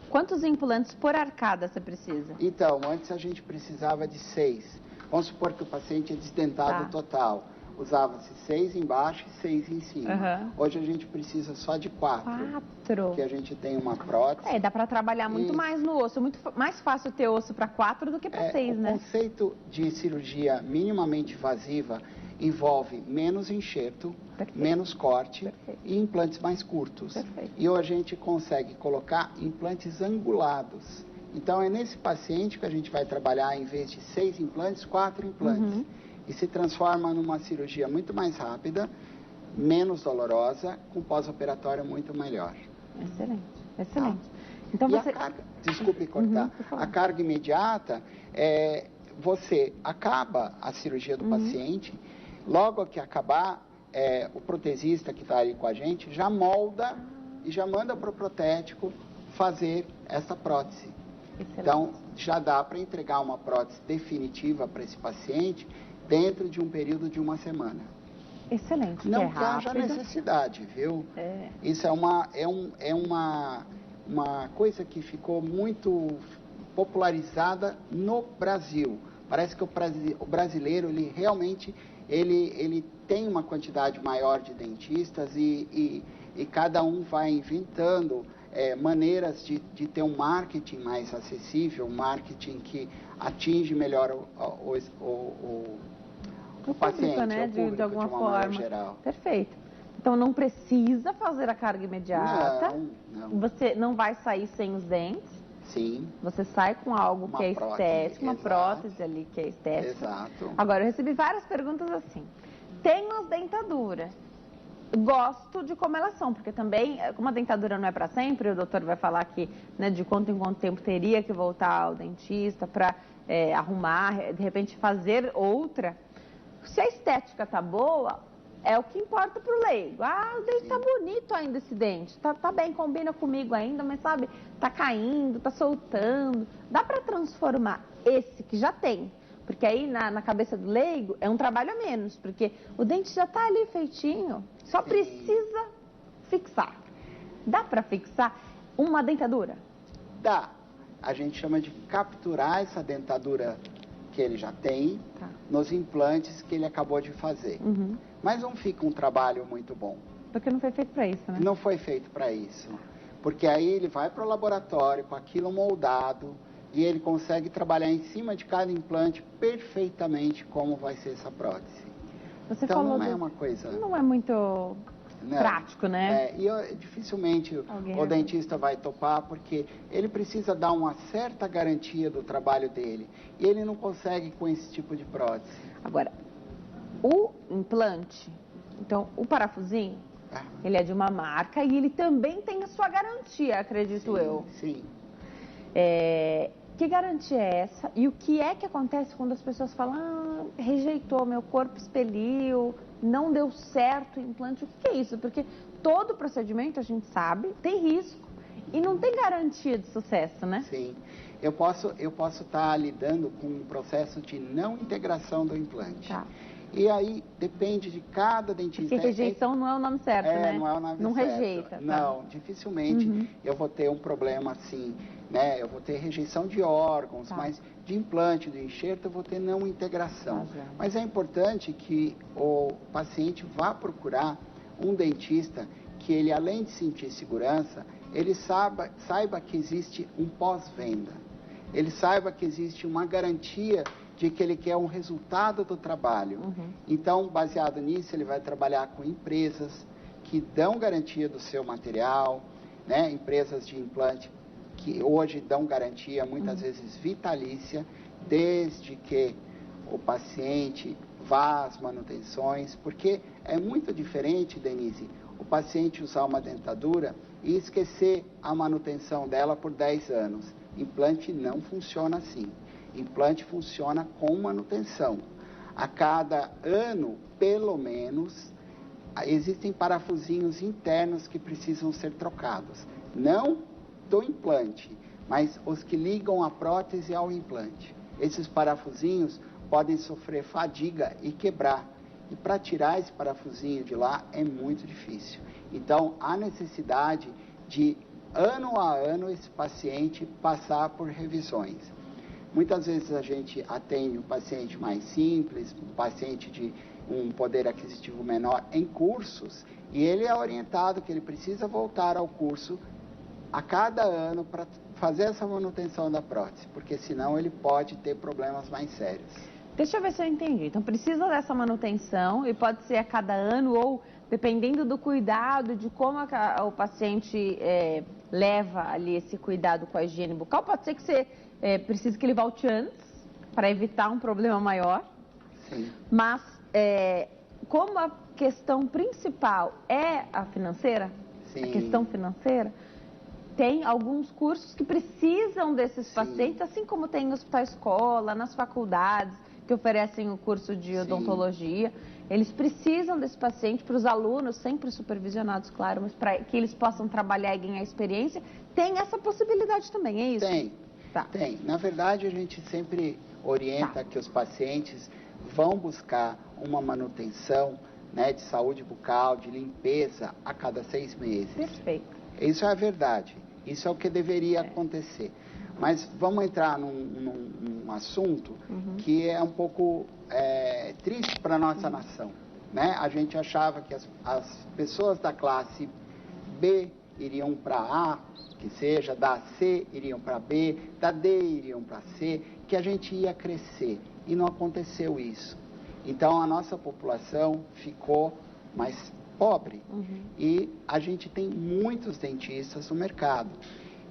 Speaker 1: Quantos implantes por arcada você precisa?
Speaker 2: Então, antes a gente precisava de 6. Vamos supor que o paciente é desdentado total. Usava-se 6 embaixo e 6 em cima. Hoje a gente precisa só de 4. Porque a gente tem uma prótese.
Speaker 1: Dá para trabalhar muito mais no osso. Muito mais fácil ter osso para 4 do que para 6, né?
Speaker 2: O conceito de cirurgia minimamente invasiva envolve menos enxerto, menos corte e implantes mais curtos. E hoje a gente consegue colocar implantes angulados. Então é nesse paciente que a gente vai trabalhar, em vez de 6 implantes, 4 implantes. E se transforma numa cirurgia muito mais rápida, menos dolorosa, com pós-operatório muito melhor.
Speaker 1: Excelente. Então você...
Speaker 2: Desculpe cortar. A carga imediata, você acaba a cirurgia do paciente, logo que acabar, o protesista que está aí com a gente já molda e já manda para o protético fazer essa prótese.
Speaker 1: Excelente.
Speaker 2: Então, já dá para entregar uma prótese definitiva para esse paciente dentro de um período de 1 semana.
Speaker 1: Excelente.
Speaker 2: Não
Speaker 1: é
Speaker 2: que haja
Speaker 1: rápido.
Speaker 2: necessidade, viu?
Speaker 1: É.
Speaker 2: Isso é uma coisa que ficou muito popularizada no Brasil. Parece que o brasileiro, ele realmente, ele tem uma quantidade maior de dentistas e cada um vai inventando maneiras de ter um marketing mais acessível, um marketing que atinge melhor o paciente,
Speaker 1: né?
Speaker 2: o público,
Speaker 1: de alguma
Speaker 2: uma maneira
Speaker 1: forma.
Speaker 2: geral.
Speaker 1: Perfeito. Então não precisa fazer a carga imediata.
Speaker 2: Não.
Speaker 1: Você não vai sair sem os dentes.
Speaker 2: Sim.
Speaker 1: Você sai com algo
Speaker 2: Uma
Speaker 1: que é
Speaker 2: prótese,
Speaker 1: estético, uma
Speaker 2: exato.
Speaker 1: prótese ali que é estética.
Speaker 2: Exato.
Speaker 1: Agora, eu recebi várias perguntas assim. Tenho as dentaduras. Gosto de como elas são, porque também, como a dentadura não é para sempre, o doutor vai falar que, né, de quanto em quanto tempo teria que voltar ao dentista para arrumar, de repente fazer outra. Se a estética tá boa, é o que importa pro leigo. Ah, o dente tá bonito ainda, esse dente. Tá bem, combina comigo ainda, mas sabe, tá caindo, tá soltando. Dá para transformar esse que já tem. Porque aí na cabeça do leigo é um trabalho a menos, porque o dente já tá ali feitinho, só precisa fixar. Dá para fixar uma dentadura?
Speaker 2: Dá. A gente chama de capturar essa dentadura que ele já tem nos implantes que ele acabou de fazer.
Speaker 1: Uhum.
Speaker 2: Mas não fica um trabalho muito bom.
Speaker 1: Porque não foi feito para isso, né?
Speaker 2: Não foi feito para isso. Porque aí ele vai para o laboratório com aquilo moldado e ele consegue trabalhar em cima de cada implante perfeitamente como vai ser essa prótese.
Speaker 1: Você
Speaker 2: então
Speaker 1: falou
Speaker 2: não é uma coisa...
Speaker 1: Não é muito prático, né?
Speaker 2: Dificilmente o dentista vai topar, porque ele precisa dar uma certa garantia do trabalho dele. E ele não consegue com esse tipo de prótese.
Speaker 1: Agora, o implante, então o parafusinho, ele é de uma marca e ele também tem a sua garantia, acredito eu.
Speaker 2: Sim.
Speaker 1: Que garantia é essa? E o que é que acontece quando as pessoas falam, rejeitou, meu corpo expeliu, não deu certo o implante? O que é isso? Porque todo procedimento, a gente sabe, tem risco e não tem garantia de sucesso, né?
Speaker 2: Sim. Eu posso estar lidando com um processo de não integração do implante.
Speaker 1: Tá.
Speaker 2: E aí depende de cada dentista.
Speaker 1: Porque rejeição não é o nome certo, né?
Speaker 2: Não é o nome certo.
Speaker 1: Não rejeita. Tá?
Speaker 2: Não, dificilmente eu vou ter um problema assim, né? Eu vou ter rejeição de órgãos, mas de implante, de enxerto, eu vou ter não integração. Mas é importante que o paciente vá procurar um dentista que ele, além de sentir segurança, ele saiba que existe um pós-venda. Ele saiba que existe uma garantia de que ele quer um resultado do trabalho. Então, baseado nisso, ele vai trabalhar com empresas que dão garantia do seu material, né? Empresas de implante que hoje dão garantia, muitas vezes vitalícia, desde que o paciente vá às manutenções, porque é muito diferente, Denise, o paciente usar uma dentadura e esquecer a manutenção dela por 10 anos. Implante não funciona assim. Implante funciona com manutenção. A cada ano, pelo menos, existem parafusinhos internos que precisam ser trocados. Não do implante, mas os que ligam a prótese ao implante. Esses parafusinhos podem sofrer fadiga e quebrar. E para tirar esse parafusinho de lá é muito difícil. Então, há necessidade de, ano a ano, esse paciente passar por revisões. Muitas vezes a gente atende um paciente mais simples, um paciente de um poder aquisitivo menor em cursos, e ele é orientado que ele precisa voltar ao curso a cada ano para fazer essa manutenção da prótese, porque senão ele pode ter problemas mais sérios.
Speaker 1: Deixa eu ver se eu entendi. Então precisa dessa manutenção e pode ser a cada ano ou dependendo do cuidado, de como o paciente leva ali esse cuidado com a higiene bucal, pode ser que você precise que ele volte antes para evitar um problema maior.
Speaker 2: Sim.
Speaker 1: Mas como a questão principal é a financeira,
Speaker 2: Sim.
Speaker 1: a questão financeira, tem alguns cursos que precisam desses
Speaker 2: Sim.
Speaker 1: pacientes, assim como tem em hospital-escola, nas faculdades, que oferecem o curso de odontologia. Eles precisam desse paciente para os alunos, sempre supervisionados, claro, mas para que eles possam trabalhar e ganhar experiência. Tem essa possibilidade também, é isso? Tá.
Speaker 2: Tem. Na verdade, a gente sempre orienta que os pacientes vão buscar uma manutenção, né, de saúde bucal, de limpeza a cada 6 meses.
Speaker 1: Perfeito.
Speaker 2: Isso é a verdade. Isso é o que deveria acontecer. Mas vamos entrar num assunto que é um pouco triste para a nossa nação, né? A gente achava que as pessoas da classe B iriam para A, que seja, da C iriam para B, da D iriam para C, que a gente ia crescer. E não aconteceu isso. Então, a nossa população ficou mais pobre. E a gente tem muitos dentistas no mercado.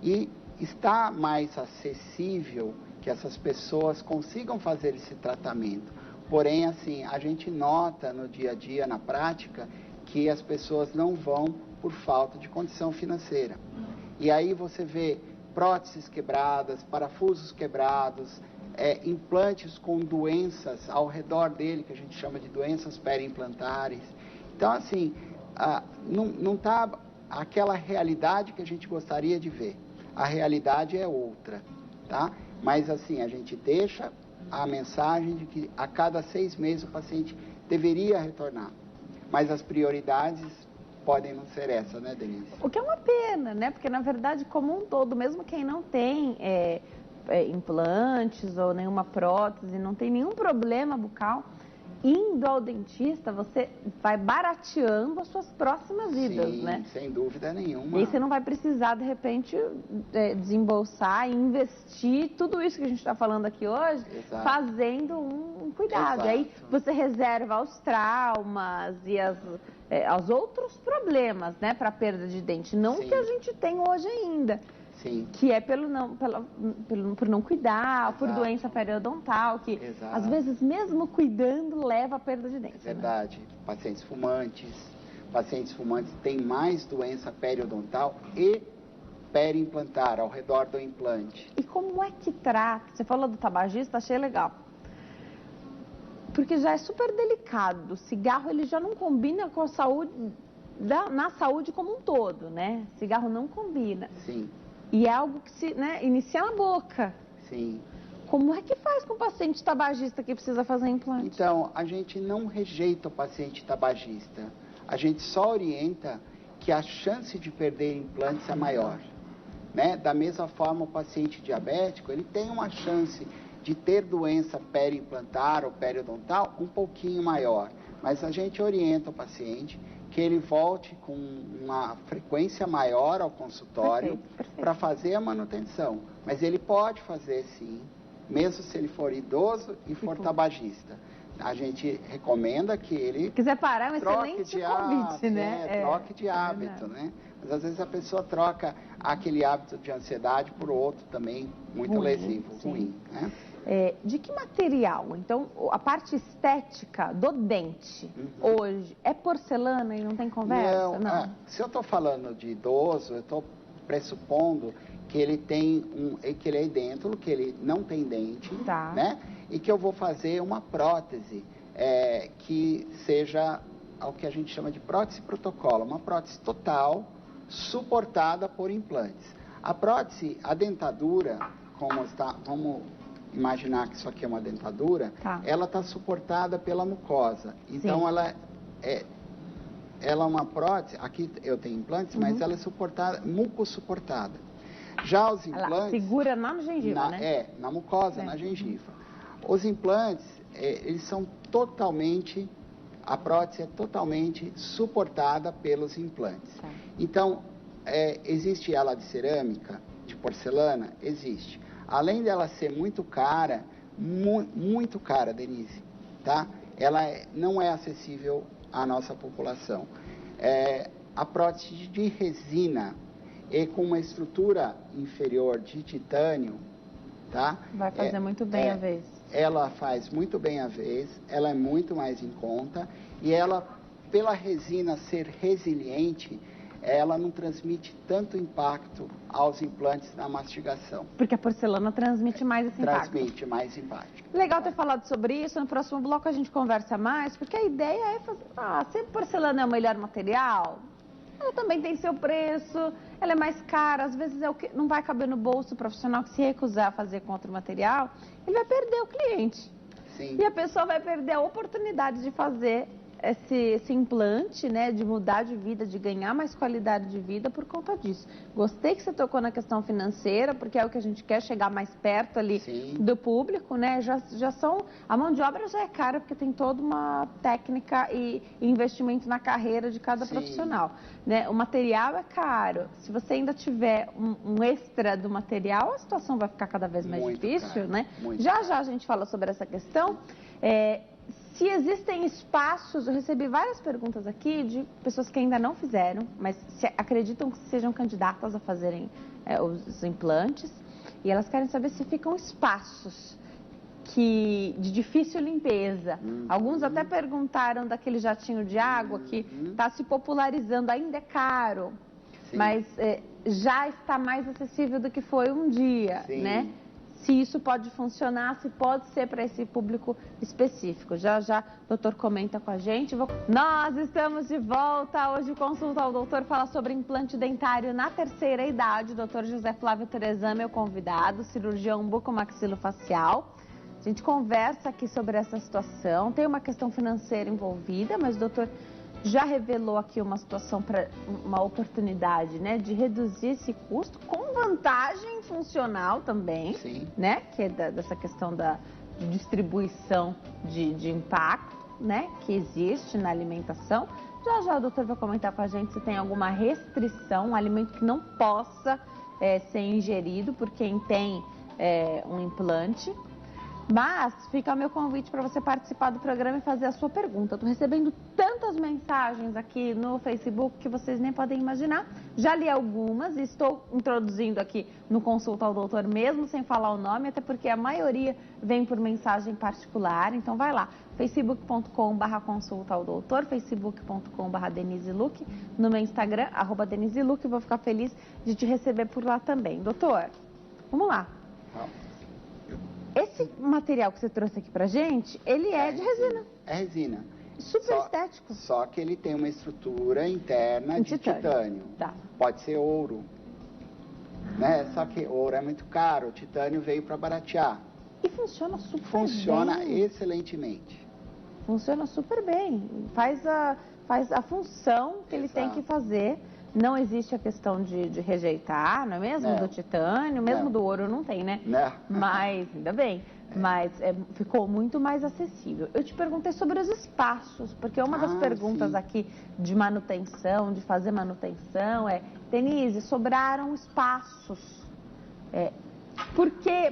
Speaker 2: E está mais acessível que essas pessoas consigam fazer esse tratamento. Porém, assim, a gente nota no dia a dia, na prática, que as pessoas não vão por falta de condição financeira. E aí você vê próteses quebradas, parafusos quebrados, implantes com doenças ao redor dele, que a gente chama de doenças periimplantares. Então, assim, não está aquela realidade que a gente gostaria de ver. A realidade é outra, tá? Mas, assim, a gente deixa a mensagem de que a cada 6 meses o paciente deveria retornar. Mas as prioridades podem não ser essa, né, Denise?
Speaker 1: O que é uma pena, né? Porque, na verdade, como um todo, mesmo quem não tem implantes ou nenhuma prótese, não tem nenhum problema bucal, indo ao dentista, você vai barateando as suas próximas vidas,
Speaker 2: Sim,
Speaker 1: né?
Speaker 2: Sem dúvida nenhuma.
Speaker 1: E aí você não vai precisar, de repente, desembolsar e investir tudo isso que a gente está falando aqui hoje,
Speaker 2: Exato.
Speaker 1: fazendo um cuidado.
Speaker 2: Exato.
Speaker 1: Aí você reserva os traumas e os outros problemas, né, para perda de dente. Não
Speaker 2: Sim.
Speaker 1: que a gente tem hoje ainda.
Speaker 2: Sim.
Speaker 1: Que é por não cuidar,
Speaker 2: Exato.
Speaker 1: por doença periodontal, que
Speaker 2: Exato.
Speaker 1: às vezes mesmo cuidando leva à perda de dente.
Speaker 2: Verdade. Né? Pacientes fumantes têm mais doença periodontal e periimplantar ao redor do implante.
Speaker 1: E como é que trata? Você falou do tabagista, achei legal. Porque já é super delicado. O cigarro ele já não combina com a saúde, na saúde como um todo, né? Cigarro não combina.
Speaker 2: Sim.
Speaker 1: E é algo que se inicia na boca.
Speaker 2: Sim.
Speaker 1: Como é que faz com o paciente tabagista que precisa fazer implante?
Speaker 2: Então, a gente não rejeita o paciente tabagista. A gente só orienta que a chance de perder implantes é maior. Né? Da mesma forma, o paciente diabético, ele tem uma chance de ter doença periimplantar ou periodontal um pouquinho maior. Mas a gente orienta o paciente que ele volte com uma frequência maior ao consultório para fazer a manutenção. Mas ele pode fazer sim, mesmo se ele for idoso e for tabagista. A gente recomenda que ele
Speaker 1: quiser parar, é um
Speaker 2: troque
Speaker 1: excelente
Speaker 2: de
Speaker 1: convite,
Speaker 2: hábito,
Speaker 1: né?
Speaker 2: Troque de hábito, né? Mas às vezes a pessoa troca aquele hábito de ansiedade por outro também muito lesivo, ruim, né?
Speaker 1: De que material? Então, a parte estética do dente hoje é porcelana e não tem conversa? Não.
Speaker 2: Se eu estou falando de idoso, eu estou pressupondo que ele tem que ele é idêntulo, que ele não tem dente, né? E que eu vou fazer uma prótese que seja o que a gente chama de prótese protocolo, uma prótese total suportada por implantes. A prótese, a dentadura, vamos imaginar que isso aqui é uma dentadura, ela está suportada pela mucosa. Então, ela é uma prótese, aqui eu tenho implantes, mas ela é suportada, mucossuportada. Já os implantes...
Speaker 1: Ela segura na gengiva, né?
Speaker 2: Na mucosa, na gengiva. Os implantes, eles são totalmente... A prótese é totalmente suportada pelos implantes. Então, existe ela de cerâmica, de porcelana? Existe. Além dela ser muito cara, muito cara, Denise, tá? Ela não é acessível à nossa população. A prótese de resina e com uma estrutura inferior de titânio, tá?
Speaker 1: Vai fazer muito bem a vez.
Speaker 2: Ela faz muito bem a vez, ela é muito mais em conta e ela, pela resina ser resiliente, ela não transmite tanto impacto aos implantes na mastigação.
Speaker 1: Porque a porcelana transmite mais esse impacto.
Speaker 2: Transmite mais impacto.
Speaker 1: Legal ter falado sobre isso. No próximo bloco a gente conversa mais, porque a ideia é fazer... se porcelana é o melhor material, ela também tem seu preço, ela é mais cara, às vezes é o que não vai caber no bolso. O profissional que se recusar a fazer contra o material, ele vai perder o cliente.
Speaker 2: Sim.
Speaker 1: E a pessoa vai perder a oportunidade de fazer esse implante, né, de mudar de vida, de ganhar mais qualidade de vida por conta disso. Gostei que você tocou na questão financeira, porque é o que a gente quer, chegar mais perto ali
Speaker 2: Sim.
Speaker 1: do público, né? A mão de obra já é cara, porque tem toda uma técnica e investimento na carreira de cada
Speaker 2: Sim.
Speaker 1: profissional, né? O material é caro. Se você ainda tiver um extra do material, a situação vai ficar cada vez mais
Speaker 2: Muito
Speaker 1: difícil,
Speaker 2: caro,
Speaker 1: né?
Speaker 2: muito
Speaker 1: Já
Speaker 2: caro.
Speaker 1: já a gente fala sobre essa questão. Se existem espaços, eu recebi várias perguntas aqui de pessoas que ainda não fizeram, mas acreditam que sejam candidatas a fazerem os implantes, e elas querem saber se ficam espaços de difícil limpeza. Alguns até perguntaram daquele jatinho de água que está se popularizando, ainda é caro,
Speaker 2: Sim.
Speaker 1: mas já está mais acessível do que foi um dia,
Speaker 2: Sim.
Speaker 1: né? Se isso pode funcionar, se pode ser para esse público específico. Já já o doutor comenta com a gente. Nós estamos de volta. Hoje o Consulta ao Doutor fala sobre implante dentário na terceira idade. O doutor José Flávio Terezan, meu convidado, cirurgião bucomaxilofacial. A gente conversa aqui sobre essa situação. Tem uma questão financeira envolvida, mas o doutor já revelou aqui uma situação, uma oportunidade, né, de reduzir esse custo com vantagem funcional também,
Speaker 2: Sim.
Speaker 1: né, que é dessa questão da distribuição de impacto, né, que existe na alimentação. Já já o doutor vai comentar com a gente se tem alguma restrição, um alimento que não possa ser ingerido por quem tem um implante. Mas fica o meu convite para você participar do programa e fazer a sua pergunta. Estou recebendo tantas mensagens aqui no Facebook que vocês nem podem imaginar. Já li algumas e estou introduzindo aqui no Consulta ao Doutor mesmo, sem falar o nome, até porque a maioria vem por mensagem particular. Então vai lá, facebook.com/consulta ao doutor, facebook.com/Denise Luque, no meu Instagram, @Denise Luque. Vou ficar feliz de te receber por lá também. Doutor, vamos lá. Esse material que você trouxe aqui pra gente, ele é de resina.
Speaker 2: É resina.
Speaker 1: Super estético.
Speaker 2: Só que ele tem uma estrutura interna de titânio.
Speaker 1: Tá.
Speaker 2: Pode ser ouro. Né? Só que ouro é muito caro, o titânio veio para baratear.
Speaker 1: E funciona super bem.
Speaker 2: Funciona excelentemente.
Speaker 1: Funciona super bem. Faz a função que ele tem que fazer. Não existe a questão de rejeitar, não é mesmo?
Speaker 2: Não.
Speaker 1: Do titânio, mesmo
Speaker 2: Não.
Speaker 1: do ouro não tem, né?
Speaker 2: Não.
Speaker 1: Mas, ainda bem, mas ficou muito mais acessível. Eu te perguntei sobre os espaços, porque uma das perguntas
Speaker 2: sim.
Speaker 1: aqui de manutenção, de fazer manutenção, Denise, sobraram espaços.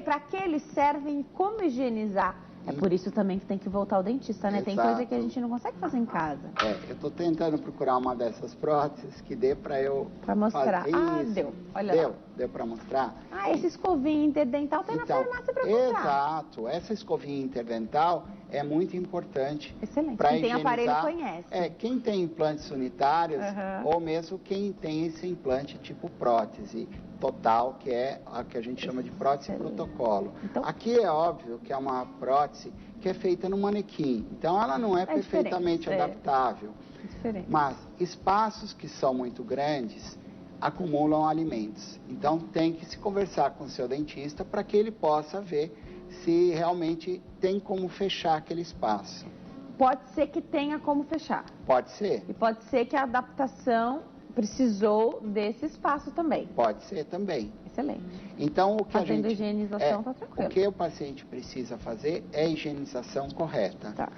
Speaker 1: Para que eles servem e como higienizar? É por isso também que tem que voltar ao dentista, né? Tem coisa que a gente não consegue fazer em casa.
Speaker 2: Eu estou tentando procurar uma dessas próteses que dê para eu
Speaker 1: Para mostrar.
Speaker 2: fazer isso.
Speaker 1: Deu. Olha lá.
Speaker 2: Deu para mostrar?
Speaker 1: Esse escovinho interdental tem na farmácia para comprar.
Speaker 2: Exato. Essa escovinha interdental é muito importante.
Speaker 1: Excelente.
Speaker 2: Pra
Speaker 1: Quem tem
Speaker 2: higienizar.
Speaker 1: aparelho conhece.
Speaker 2: Quem tem implantes unitários, ou mesmo quem tem esse implante tipo prótese total, que é a que a gente chama de prótese protocolo.
Speaker 1: Então,
Speaker 2: aqui é óbvio que é uma prótese que é feita no manequim, então ela não é perfeitamente adaptável.
Speaker 1: É diferente.
Speaker 2: Mas espaços que são muito grandes acumulam alimentos. Então tem que se conversar com o seu dentista para que ele possa ver se realmente tem como fechar aquele espaço.
Speaker 1: Pode ser que tenha como fechar.
Speaker 2: Pode ser.
Speaker 1: E pode ser que a adaptação precisou desse espaço também.
Speaker 2: Pode ser também.
Speaker 1: Excelente.
Speaker 2: Então, o que
Speaker 1: Fazendo higienização, tá tranquilo.
Speaker 2: O que o paciente precisa fazer é a higienização correta.
Speaker 1: Tá.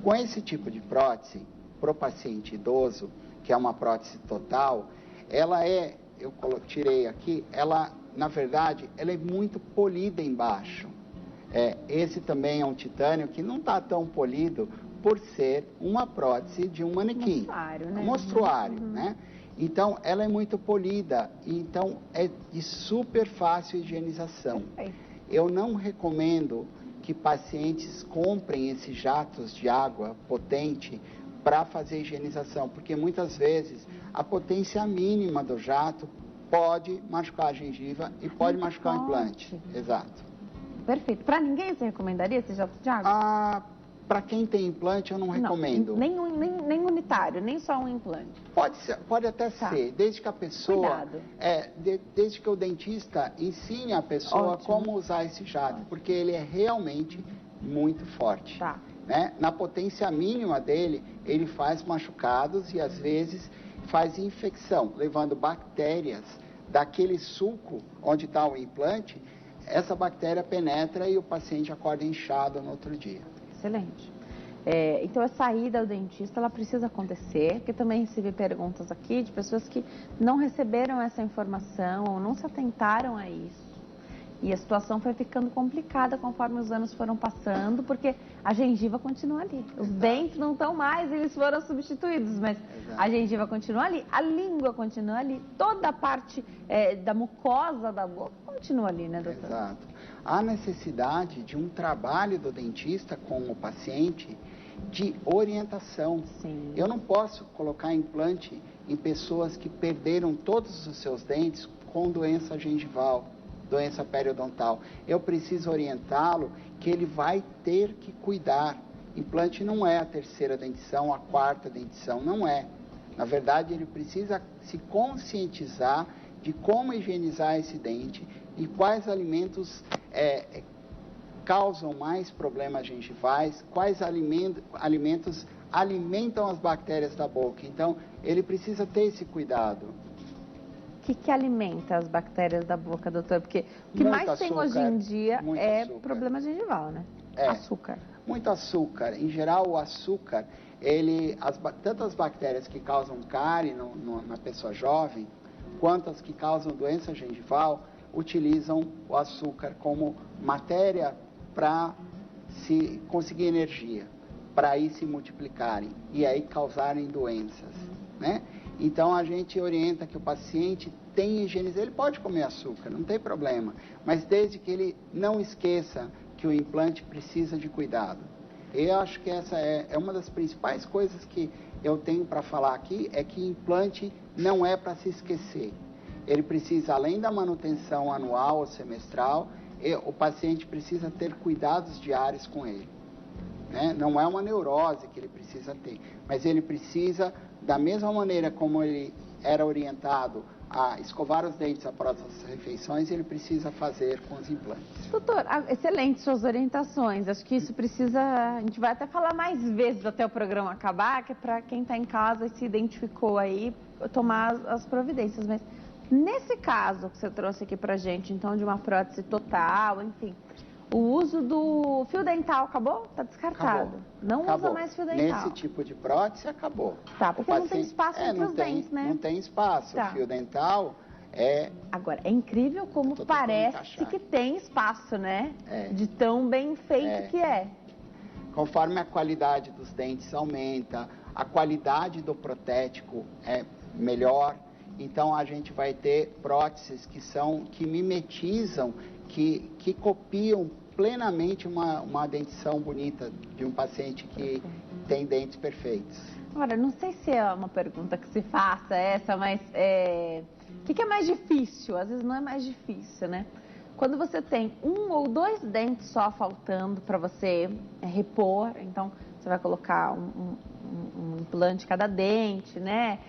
Speaker 2: Com esse tipo de prótese, para o paciente idoso, que é uma prótese total, ela eu tirei aqui, ela, na verdade, ela é muito polida embaixo. Esse também é um titânio que não está tão polido por ser uma prótese de um manequim.
Speaker 1: Mostruário, né?
Speaker 2: Mostruário, né? Então, ela é muito polida, então é de super fácil higienização. Eu não recomendo que pacientes comprem esses jatos de água potente para fazer higienização, porque muitas vezes a potência mínima do jato pode machucar a gengiva e pode machucar o implante. Exato.
Speaker 1: Perfeito. Para ninguém você recomendaria esse jato de água?
Speaker 2: Para quem tem implante, eu não recomendo.
Speaker 1: Nem unitário, nem só um implante.
Speaker 2: Pode até ser, desde que a pessoa...
Speaker 1: Cuidado.
Speaker 2: Desde que o dentista ensine a pessoa
Speaker 1: Ótimo.
Speaker 2: como usar esse jato, porque ele é realmente muito forte.
Speaker 1: Tá.
Speaker 2: Né? Na potência mínima dele, ele faz machucados e às vezes faz infecção, levando bactérias daquele sulco onde está o implante, essa bactéria penetra e o paciente acorda inchado no outro dia.
Speaker 1: Excelente. Então, a saída ao dentista, ela precisa acontecer, porque também recebi perguntas aqui de pessoas que não receberam essa informação ou não se atentaram a isso. E a situação foi ficando complicada conforme os anos foram passando, porque a gengiva continua ali. Os dentes não estão mais, eles foram substituídos, mas a gengiva continua ali, a língua continua ali, toda a parte da mucosa da boca continua ali, né, doutor?
Speaker 2: Exato. Há necessidade de um trabalho do dentista com o paciente de orientação.
Speaker 1: Sim.
Speaker 2: Eu não posso colocar implante em pessoas que perderam todos os seus dentes com doença gengival, doença periodontal. Eu preciso orientá-lo que ele vai ter que cuidar. Implante não é a terceira dentição, a quarta dentição, não é. Na verdade, ele precisa se conscientizar de como higienizar esse dente e quais alimentos causam mais problemas gengivais, quais alimentos alimentam as bactérias da boca. Então, ele precisa ter esse cuidado.
Speaker 1: O que alimenta as bactérias da boca, doutor? Porque o que mais tem hoje em dia é problema gengival, né? Açúcar.
Speaker 2: Muito açúcar. Em geral, o açúcar, tanto as bactérias que causam cárie na pessoa jovem, quanto as que causam doença gengival, utilizam o açúcar como matéria para se conseguir energia, para aí se multiplicarem e aí causarem doenças, né? Então, a gente orienta que o paciente tenha higienizar. Ele pode comer açúcar, não tem problema, mas desde que ele não esqueça que o implante precisa de cuidado. Eu acho que essa é uma das principais coisas que eu tenho para falar aqui, é que implante não é para se esquecer. Ele precisa, além da manutenção anual ou semestral, o paciente precisa ter cuidados diários com ele. Né? Não é uma neurose que ele precisa ter, mas ele precisa, da mesma maneira como ele era orientado a escovar os dentes após as refeições, ele precisa fazer com os implantes.
Speaker 1: Doutor, excelente suas orientações. Acho que isso precisa, a gente vai até falar mais vezes até o programa acabar, que é para quem está em casa e se identificou aí, tomar as providências. Mas nesse caso que você trouxe aqui pra gente, então, de uma prótese total, enfim, o uso do fio dental acabou? Está descartado.
Speaker 2: Acabou.
Speaker 1: Não
Speaker 2: Acabou.
Speaker 1: usa mais fio dental.
Speaker 2: Nesse tipo de prótese, acabou.
Speaker 1: Tá, porque não tem espaço entre os dentes, né?
Speaker 2: Não tem espaço.
Speaker 1: Tá.
Speaker 2: O fio dental
Speaker 1: Agora, é incrível como parece que tem espaço, né? De tão bem feito que é.
Speaker 2: Conforme a qualidade dos dentes aumenta, a qualidade do protético é melhor. Então, a gente vai ter próteses que mimetizam, que copiam plenamente uma dentição bonita de um paciente que tem dentes perfeitos.
Speaker 1: Agora, não sei se é uma pergunta que se faça essa, mas o que é mais difícil? Às vezes não é mais difícil, né? Quando você tem 1 ou 2 dentes só faltando para você repor, então você vai colocar um implante cada dente, né?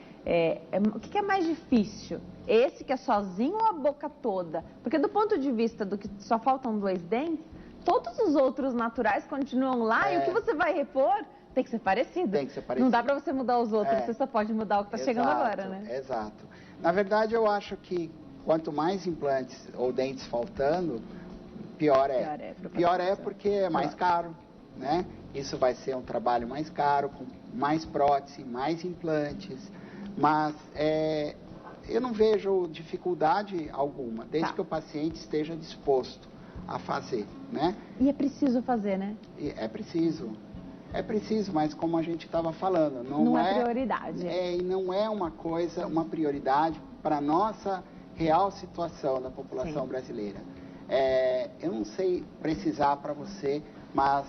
Speaker 1: O que é mais difícil? Esse que é sozinho ou a boca toda? Porque do ponto de vista do que só faltam 2 dentes, todos os outros naturais continuam lá e o que você vai repor tem que ser parecido.
Speaker 2: Tem que ser parecido.
Speaker 1: Não dá para você mudar os outros, você só pode mudar o que está chegando agora, né?
Speaker 2: Exato. Na verdade, eu acho que quanto mais implantes ou dentes faltando, pior é. Pior é porque é mais caro, né? Isso vai ser um trabalho mais caro, com mais prótese, mais implantes. Mas eu não vejo dificuldade alguma, desde que o paciente esteja disposto a fazer, né?
Speaker 1: E é preciso fazer, né?
Speaker 2: É preciso. É preciso, mas como a gente estava falando,
Speaker 1: não é prioridade.
Speaker 2: E não é uma prioridade para a nossa real situação da população brasileira. Eu não sei precisar para você, mas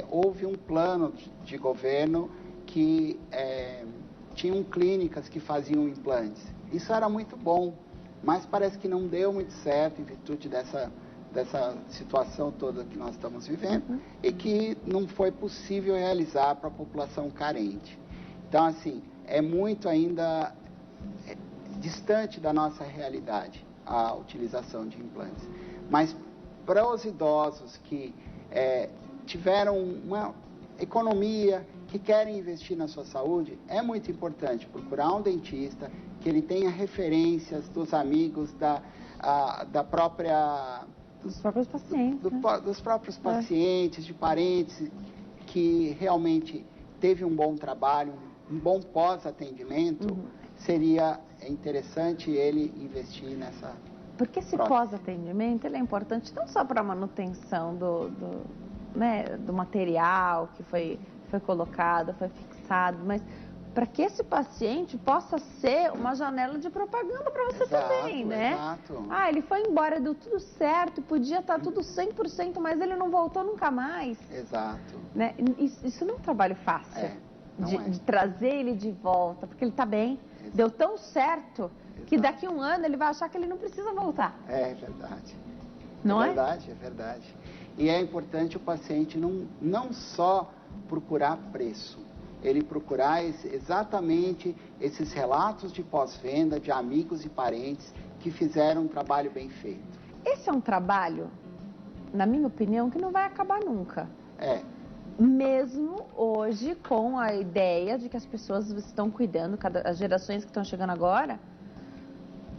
Speaker 2: houve um plano de governo que tinham clínicas que faziam implantes. Isso era muito bom, mas parece que não deu muito certo em virtude dessa situação toda que nós estamos vivendo e que não foi possível realizar para a população carente. Então, assim, é muito ainda distante da nossa realidade a utilização de implantes. Mas para os idosos que tiveram uma economia, que querem investir na sua saúde, é muito importante procurar um dentista, que ele tenha referências dos amigos, da própria...
Speaker 1: Dos próprios pacientes.
Speaker 2: Dos próprios pacientes, de parentes, que realmente teve um bom trabalho, um bom pós-atendimento, seria interessante ele investir nessa...
Speaker 1: Porque esse pós-atendimento ele é importante não só para a manutenção do material que foi colocado, foi fixado, mas para que esse paciente possa ser uma janela de propaganda para você também, né?
Speaker 2: Exato.
Speaker 1: Ah, ele foi embora, deu tudo certo, podia estar tudo 100%, mas ele não voltou nunca mais.
Speaker 2: Exato.
Speaker 1: Né? Isso não é um trabalho fácil, de trazer ele de volta, porque ele está bem, deu tão certo que daqui a um ano ele vai achar que ele não precisa voltar.
Speaker 2: É verdade.
Speaker 1: Não é?
Speaker 2: É verdade. E é importante o paciente não só procurar preço, ele procurar exatamente esses relatos de pós-venda de amigos e parentes que fizeram um trabalho bem feito. Esse
Speaker 1: é um trabalho, na minha opinião, que não vai acabar nunca. Mesmo hoje com a ideia de que as pessoas estão cuidando, as gerações que estão chegando agora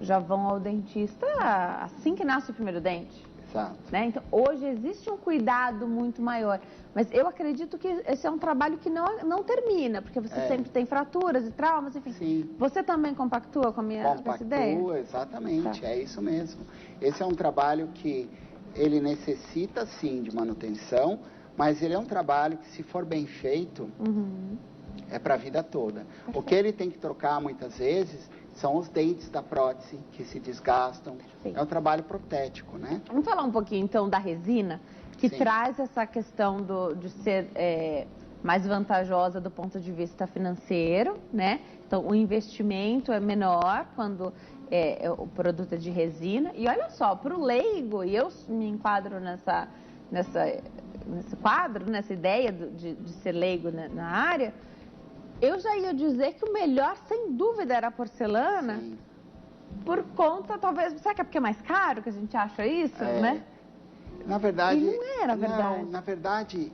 Speaker 1: já vão ao dentista assim que nasce o primeiro dente.
Speaker 2: Exato.
Speaker 1: Né? Então, hoje existe um cuidado muito maior. Mas eu acredito que esse é um trabalho que não termina, porque você sempre tem fraturas e traumas, enfim.
Speaker 2: Sim.
Speaker 1: Você também compactua com essa ideia?
Speaker 2: Compactua, exatamente, é isso mesmo. Esse é um trabalho que ele necessita, sim, de manutenção, mas ele é um trabalho que, se for bem feito, é para a vida toda. Perfeito. O que ele tem que trocar, muitas vezes, são os dentes da prótese que se desgastam. Perfeito. É um trabalho protético, né?
Speaker 1: Vamos falar um pouquinho, então, da resina, que traz essa questão de ser mais vantajosa do ponto de vista financeiro, né? Então, o investimento é menor quando o produto é de resina. E olha só, para o leigo, e eu me enquadro nesse quadro, nessa ideia de ser leigo na área, eu já ia dizer que o melhor, sem dúvida, era a porcelana.
Speaker 2: Sim.
Speaker 1: Por conta, talvez, será que é porque é mais caro que a gente acha isso, né?
Speaker 2: Na verdade...
Speaker 1: E não era verdade.
Speaker 2: Não, na verdade,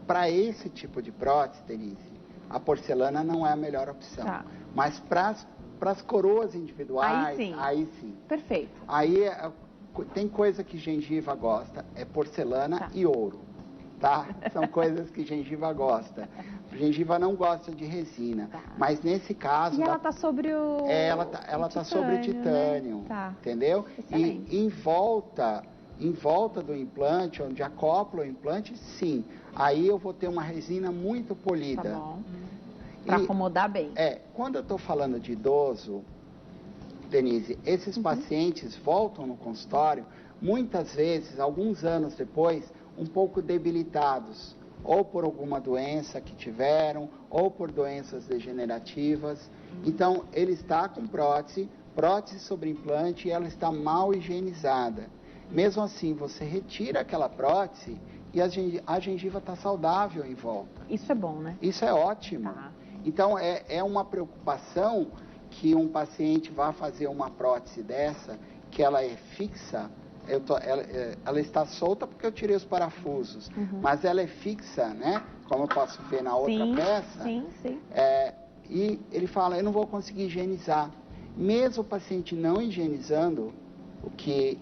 Speaker 2: para esse tipo de prótese, Denise, a porcelana não é a melhor opção.
Speaker 1: Tá.
Speaker 2: Mas para as coroas individuais,
Speaker 1: aí sim. Perfeito.
Speaker 2: Aí tem coisa que gengiva gosta, é porcelana e ouro. Tá? São coisas que gengiva gosta. Gengiva não gosta de resina, mas nesse caso...
Speaker 1: E ela está sobre o
Speaker 2: ela tá sobre o titânio,
Speaker 1: né?
Speaker 2: Entendeu?
Speaker 1: Excelente.
Speaker 2: E em volta do implante, onde acopla o implante, sim. Aí eu vou ter uma resina muito polida.
Speaker 1: Tá bom. Para acomodar bem.
Speaker 2: Quando eu estou falando de idoso, Denise, esses pacientes voltam no consultório, muitas vezes, alguns anos depois, um pouco debilitados, ou por alguma doença que tiveram, ou por doenças degenerativas. Então, ele está com prótese sobre implante, e ela está mal higienizada. Mesmo assim, você retira aquela prótese e a gengiva está saudável em volta.
Speaker 1: Isso é bom, né?
Speaker 2: Isso é ótimo.
Speaker 1: Tá.
Speaker 2: Então, é uma preocupação que um paciente vá fazer uma prótese dessa, que ela é fixa. Ela está solta porque eu tirei os parafusos, mas ela é fixa, né? Como eu posso ver na outra peça.
Speaker 1: Sim.
Speaker 2: E ele fala, eu não vou conseguir higienizar. Mesmo o paciente não higienizando, o que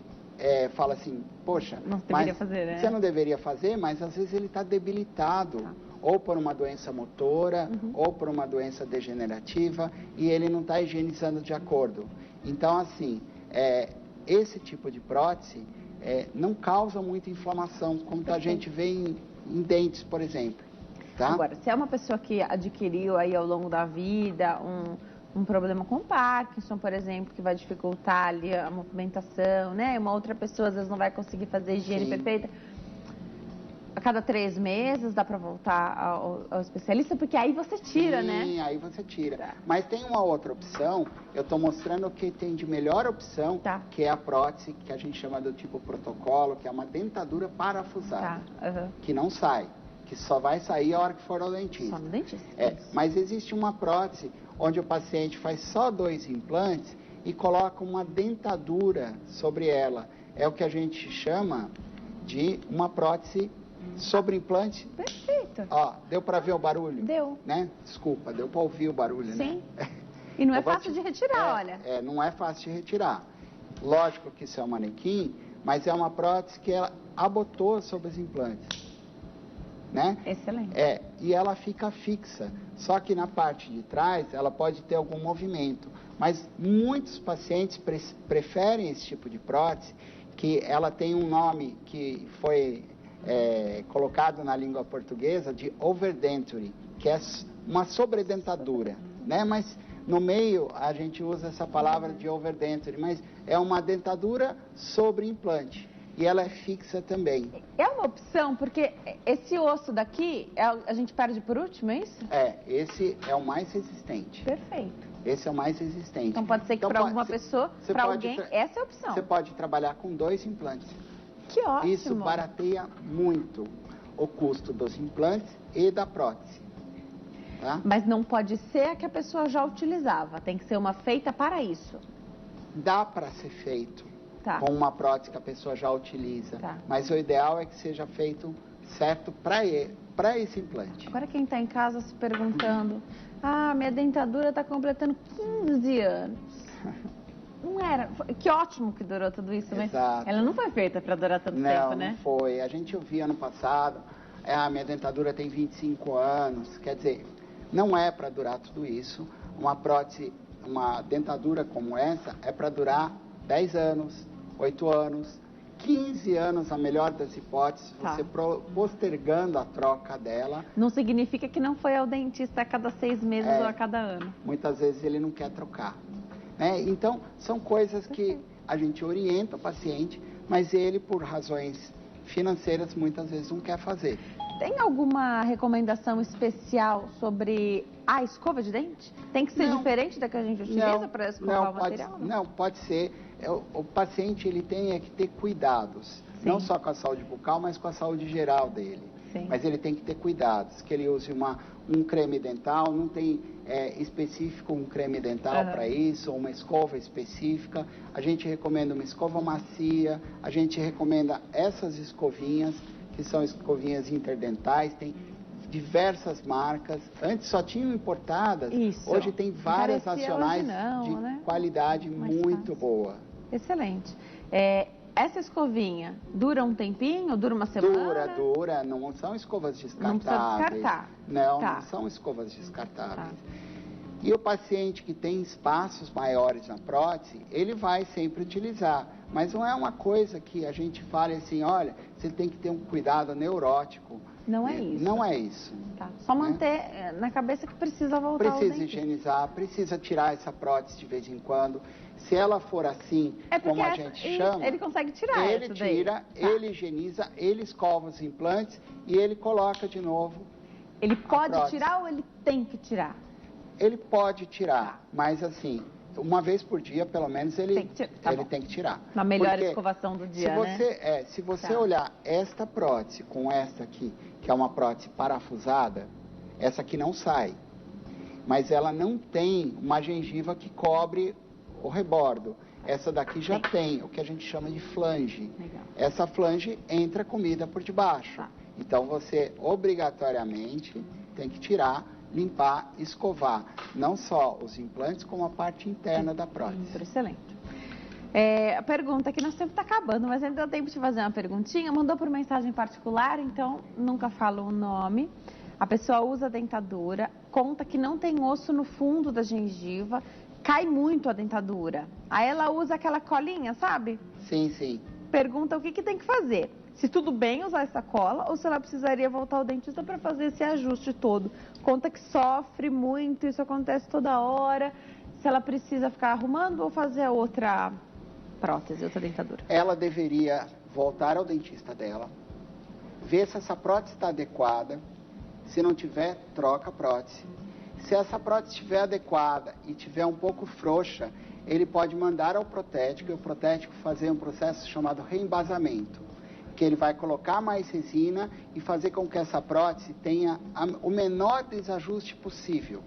Speaker 2: fala assim, poxa, você não deveria fazer, mas às vezes ele está debilitado, ou por uma doença motora, ou por uma doença degenerativa, e ele não está higienizando de acordo. Então, assim, esse tipo de prótese não causa muita inflamação, como a gente vê em dentes, por exemplo. Tá?
Speaker 1: Agora, se é uma pessoa que adquiriu aí ao longo da vida um problema com Parkinson, por exemplo, que vai dificultar ali a movimentação, né? Uma outra pessoa às vezes não vai conseguir fazer a higiene perfeita. A cada 3 meses dá para voltar ao especialista? Porque aí você tira, né?
Speaker 2: Sim, aí você tira.
Speaker 1: Tá.
Speaker 2: Mas tem uma outra opção, eu estou mostrando o que tem de melhor opção,
Speaker 1: Tá.
Speaker 2: que é a prótese, que a gente chama do tipo protocolo, que é uma dentadura parafusada,
Speaker 1: Tá.
Speaker 2: que não sai, que só vai sair a hora que for ao dentista.
Speaker 1: Só no dentista.
Speaker 2: Mas existe uma prótese onde o paciente faz só 2 implantes e coloca uma dentadura sobre ela. É o que a gente chama de uma prótese sobre implante.
Speaker 1: Perfeito.
Speaker 2: Ó, deu para ver o barulho?
Speaker 1: Deu.
Speaker 2: Né? Desculpa, deu para ouvir o barulho,
Speaker 1: Sim.
Speaker 2: né?
Speaker 1: E não é
Speaker 2: Eu vou
Speaker 1: fácil de retirar, olha.
Speaker 2: Não é fácil de retirar. Lógico que isso é um manequim, mas é uma prótese que ela abotoa sobre os implantes. Né?
Speaker 1: Excelente.
Speaker 2: E ela fica fixa. Só que na parte de trás ela pode ter algum movimento. Mas muitos pacientes preferem esse tipo de prótese, que ela tem um nome que foi colocado na língua portuguesa de overdenture, que é uma sobredentadura, né? Mas no meio a gente usa essa palavra de overdenture, mas é uma dentadura sobre implante. E ela é fixa também.
Speaker 1: É uma opção, porque esse osso daqui, a gente perde por último, é isso?
Speaker 2: Esse é o mais resistente.
Speaker 1: Perfeito.
Speaker 2: Esse é o mais resistente.
Speaker 1: Então pode ser que para alguma pessoa, para alguém, essa é a opção.
Speaker 2: Você pode trabalhar com 2 implantes.
Speaker 1: Que ótimo.
Speaker 2: Isso barateia muito o custo dos implantes e da prótese. Tá?
Speaker 1: Mas não pode ser a que a pessoa já utilizava, tem que ser uma feita para isso.
Speaker 2: Dá para ser feito com uma prótese que a pessoa já utiliza, mas o ideal é que seja feito certo para esse implante.
Speaker 1: Agora quem está em casa se perguntando, minha dentadura está completando 15 anos. Não era, que ótimo que durou tudo isso, mas ela não foi feita para durar tanto tempo, né?
Speaker 2: Não foi. A gente ouvia ano passado, minha dentadura tem 25 anos, quer dizer, não é para durar tudo isso. Uma prótese, uma dentadura como essa é para durar 10 anos, 8 anos, 15 anos, a melhor das hipóteses, você postergando a troca dela.
Speaker 1: Não significa que não foi ao dentista a cada 6 meses ou a cada ano.
Speaker 2: Muitas vezes ele não quer trocar. Né? Então, são coisas que a gente orienta o paciente, mas ele, por razões financeiras, muitas vezes não quer fazer.
Speaker 1: Tem alguma recomendação especial sobre a escova de dente? Tem que ser diferente da que a gente utiliza para escovar o material?
Speaker 2: Não, pode ser. O paciente ele tem que ter cuidados, não só com a saúde bucal, mas com a saúde geral dele.
Speaker 1: Sim.
Speaker 2: Mas ele tem que ter cuidados, que ele use um creme dental, não tem específico um creme dental para isso, ou uma escova específica. A gente recomenda uma escova macia, a gente recomenda essas escovinhas, que são escovinhas interdentais, tem diversas marcas. Antes só tinham importadas, hoje tem várias nacionais de qualidade muito boa.
Speaker 1: Excelente. Essa escovinha dura um tempinho? Dura uma semana?
Speaker 2: Dura. Não são escovas descartáveis.
Speaker 1: Não precisa descartar.
Speaker 2: Não são escovas descartáveis. E o paciente que tem espaços maiores na prótese, ele vai sempre utilizar. Mas não é uma coisa que a gente fale assim, olha, você tem que ter um cuidado neurótico.
Speaker 1: Não é isso.
Speaker 2: Não é isso.
Speaker 1: Só manter na cabeça que precisa voltar ao dentista.
Speaker 2: Precisa higienizar, precisa tirar essa prótese de vez em quando. Se ela for assim, como a gente chama...
Speaker 1: Ele consegue tirar
Speaker 2: ele tira, ele higieniza, ele escova os implantes e ele coloca de novo.
Speaker 1: Ele pode tirar ou ele tem que tirar?
Speaker 2: Ele pode tirar, mas assim, uma vez por dia, pelo menos, ele tem que tirar.
Speaker 1: Na melhor escovação do dia,
Speaker 2: se você olhar esta prótese com esta aqui, que é uma prótese parafusada, essa aqui não sai. Mas ela não tem uma gengiva que cobre o rebordo. Essa daqui já tem o que a gente chama de flange.
Speaker 1: Legal.
Speaker 2: Essa flange entra comida por debaixo. Então você obrigatoriamente tem que tirar, limpar, escovar, não só os implantes, como a parte interna da prótese.
Speaker 1: Excelente. A pergunta que nosso tempo está acabando, mas ainda dá tempo de fazer uma perguntinha. Mandou por mensagem particular, então nunca falo o nome. A pessoa usa a dentadura, conta que não tem osso no fundo da gengiva, cai muito a dentadura. Aí ela usa aquela colinha, sabe?
Speaker 2: Sim, sim.
Speaker 1: Pergunta o que tem que fazer. Se tudo bem usar essa cola ou se ela precisaria voltar ao dentista para fazer esse ajuste todo. Conta que sofre muito, isso acontece toda hora. Se ela precisa ficar arrumando ou fazer outra prótese, outra dentadura.
Speaker 2: Ela deveria voltar ao dentista dela, ver se essa prótese está adequada. Se não tiver, troca a prótese. Se essa prótese estiver adequada e estiver um pouco frouxa, ele pode mandar ao protético e o protético fazer um processo chamado reembasamento, que ele vai colocar mais resina e fazer com que essa prótese tenha o menor desajuste possível.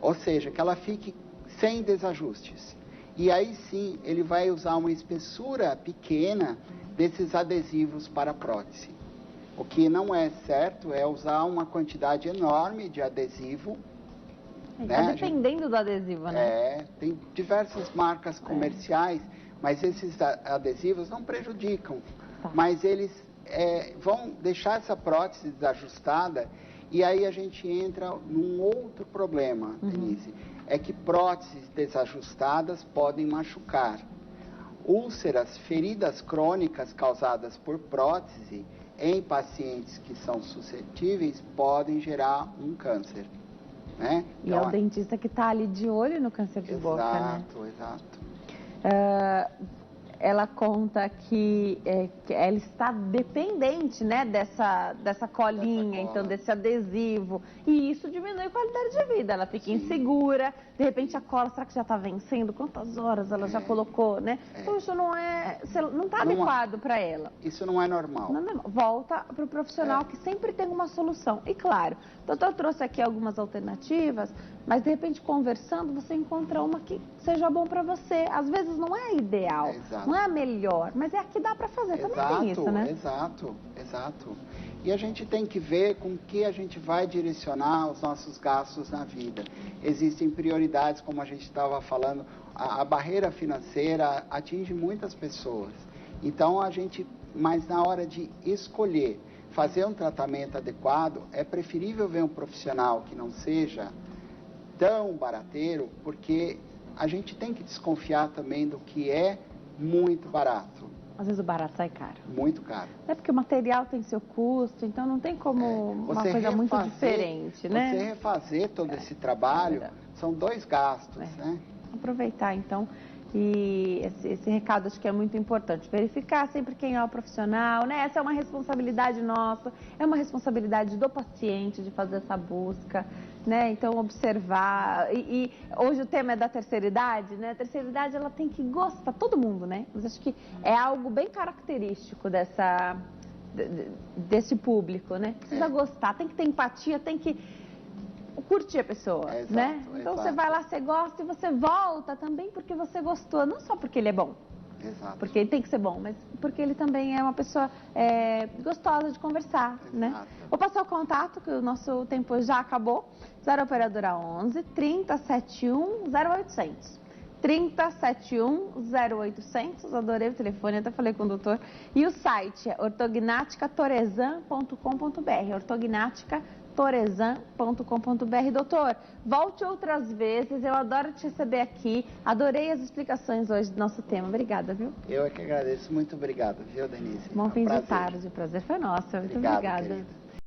Speaker 2: Ou seja, que ela fique sem desajustes. E aí sim, ele vai usar uma espessura pequena desses adesivos para a prótese. O que não é certo é usar uma quantidade enorme de adesivo.
Speaker 1: Está dependendo do adesivo, né?
Speaker 2: Tem diversas marcas comerciais, mas esses adesivos não prejudicam. Mas eles vão deixar essa prótese desajustada e aí a gente entra num outro problema, Denise. É que próteses desajustadas podem machucar. Úlceras, feridas crônicas causadas por prótese em pacientes que são suscetíveis podem gerar um câncer. Né?
Speaker 1: E é o dentista que está ali de olho no câncer de boca, né?
Speaker 2: Exato.
Speaker 1: Ela conta que ela está dependente, né, dessa colinha, então desse adesivo, e isso diminui a qualidade de vida. Ela fica insegura, de repente a cola, será que já está vencendo? Quantas horas ela já colocou, né? Então isso não está adequado para ela.
Speaker 2: Isso não é normal.
Speaker 1: Não é normal. Volta para o profissional que sempre tem uma solução. E claro, o doutor trouxe aqui algumas alternativas, mas de repente conversando você encontra uma que seja bom para você. Às vezes não é a ideal, não é a melhor, mas é a que dá para fazer. Também tem isso, né?
Speaker 2: Exato. E a gente tem que ver com que a gente vai direcionar os nossos gastos na vida. Existem prioridades, como a gente estava falando, a barreira financeira atinge muitas pessoas. Então mas na hora de escolher fazer um tratamento adequado, é preferível ver um profissional que não seja tão barateiro, porque a gente tem que desconfiar também do que é muito barato.
Speaker 1: Às vezes o barato sai caro.
Speaker 2: Muito caro.
Speaker 1: É porque o material tem seu custo, então não tem como uma coisa muito diferente, né?
Speaker 2: Você refazer todo esse trabalho, são 2 gastos, né?
Speaker 1: Aproveitar, então, e esse recado acho que é muito importante. Verificar sempre quem é o profissional, né? Essa é uma responsabilidade nossa, é uma responsabilidade do paciente de fazer essa busca, né? Então, observar. E hoje o tema é da terceira idade, né? A terceira idade, ela tem que gostar, todo mundo, né? Mas acho que é algo bem característico desse público, né? Precisa gostar, tem que ter empatia, tem que curtir a pessoa, né? Então você vai lá, você gosta e você volta também porque você gostou, não só porque ele é bom, porque ele tem que ser bom, mas porque ele também é uma pessoa gostosa de conversar, né? Vou passar o contato, que o nosso tempo já acabou. 0 operadora 11 3071 0800. 3071 0800, adorei o telefone, até falei com o doutor. E o site é ortognáticatorezan.com.br, ortognáticatorezan.com.br. Doutor, volte outras vezes, eu adoro te receber aqui, adorei as explicações hoje do nosso tema. Obrigada, viu?
Speaker 2: Eu é que agradeço, muito obrigado, viu, Denise?
Speaker 1: Bom fim de tarde, o prazer foi nosso, muito obrigada.
Speaker 2: Querida.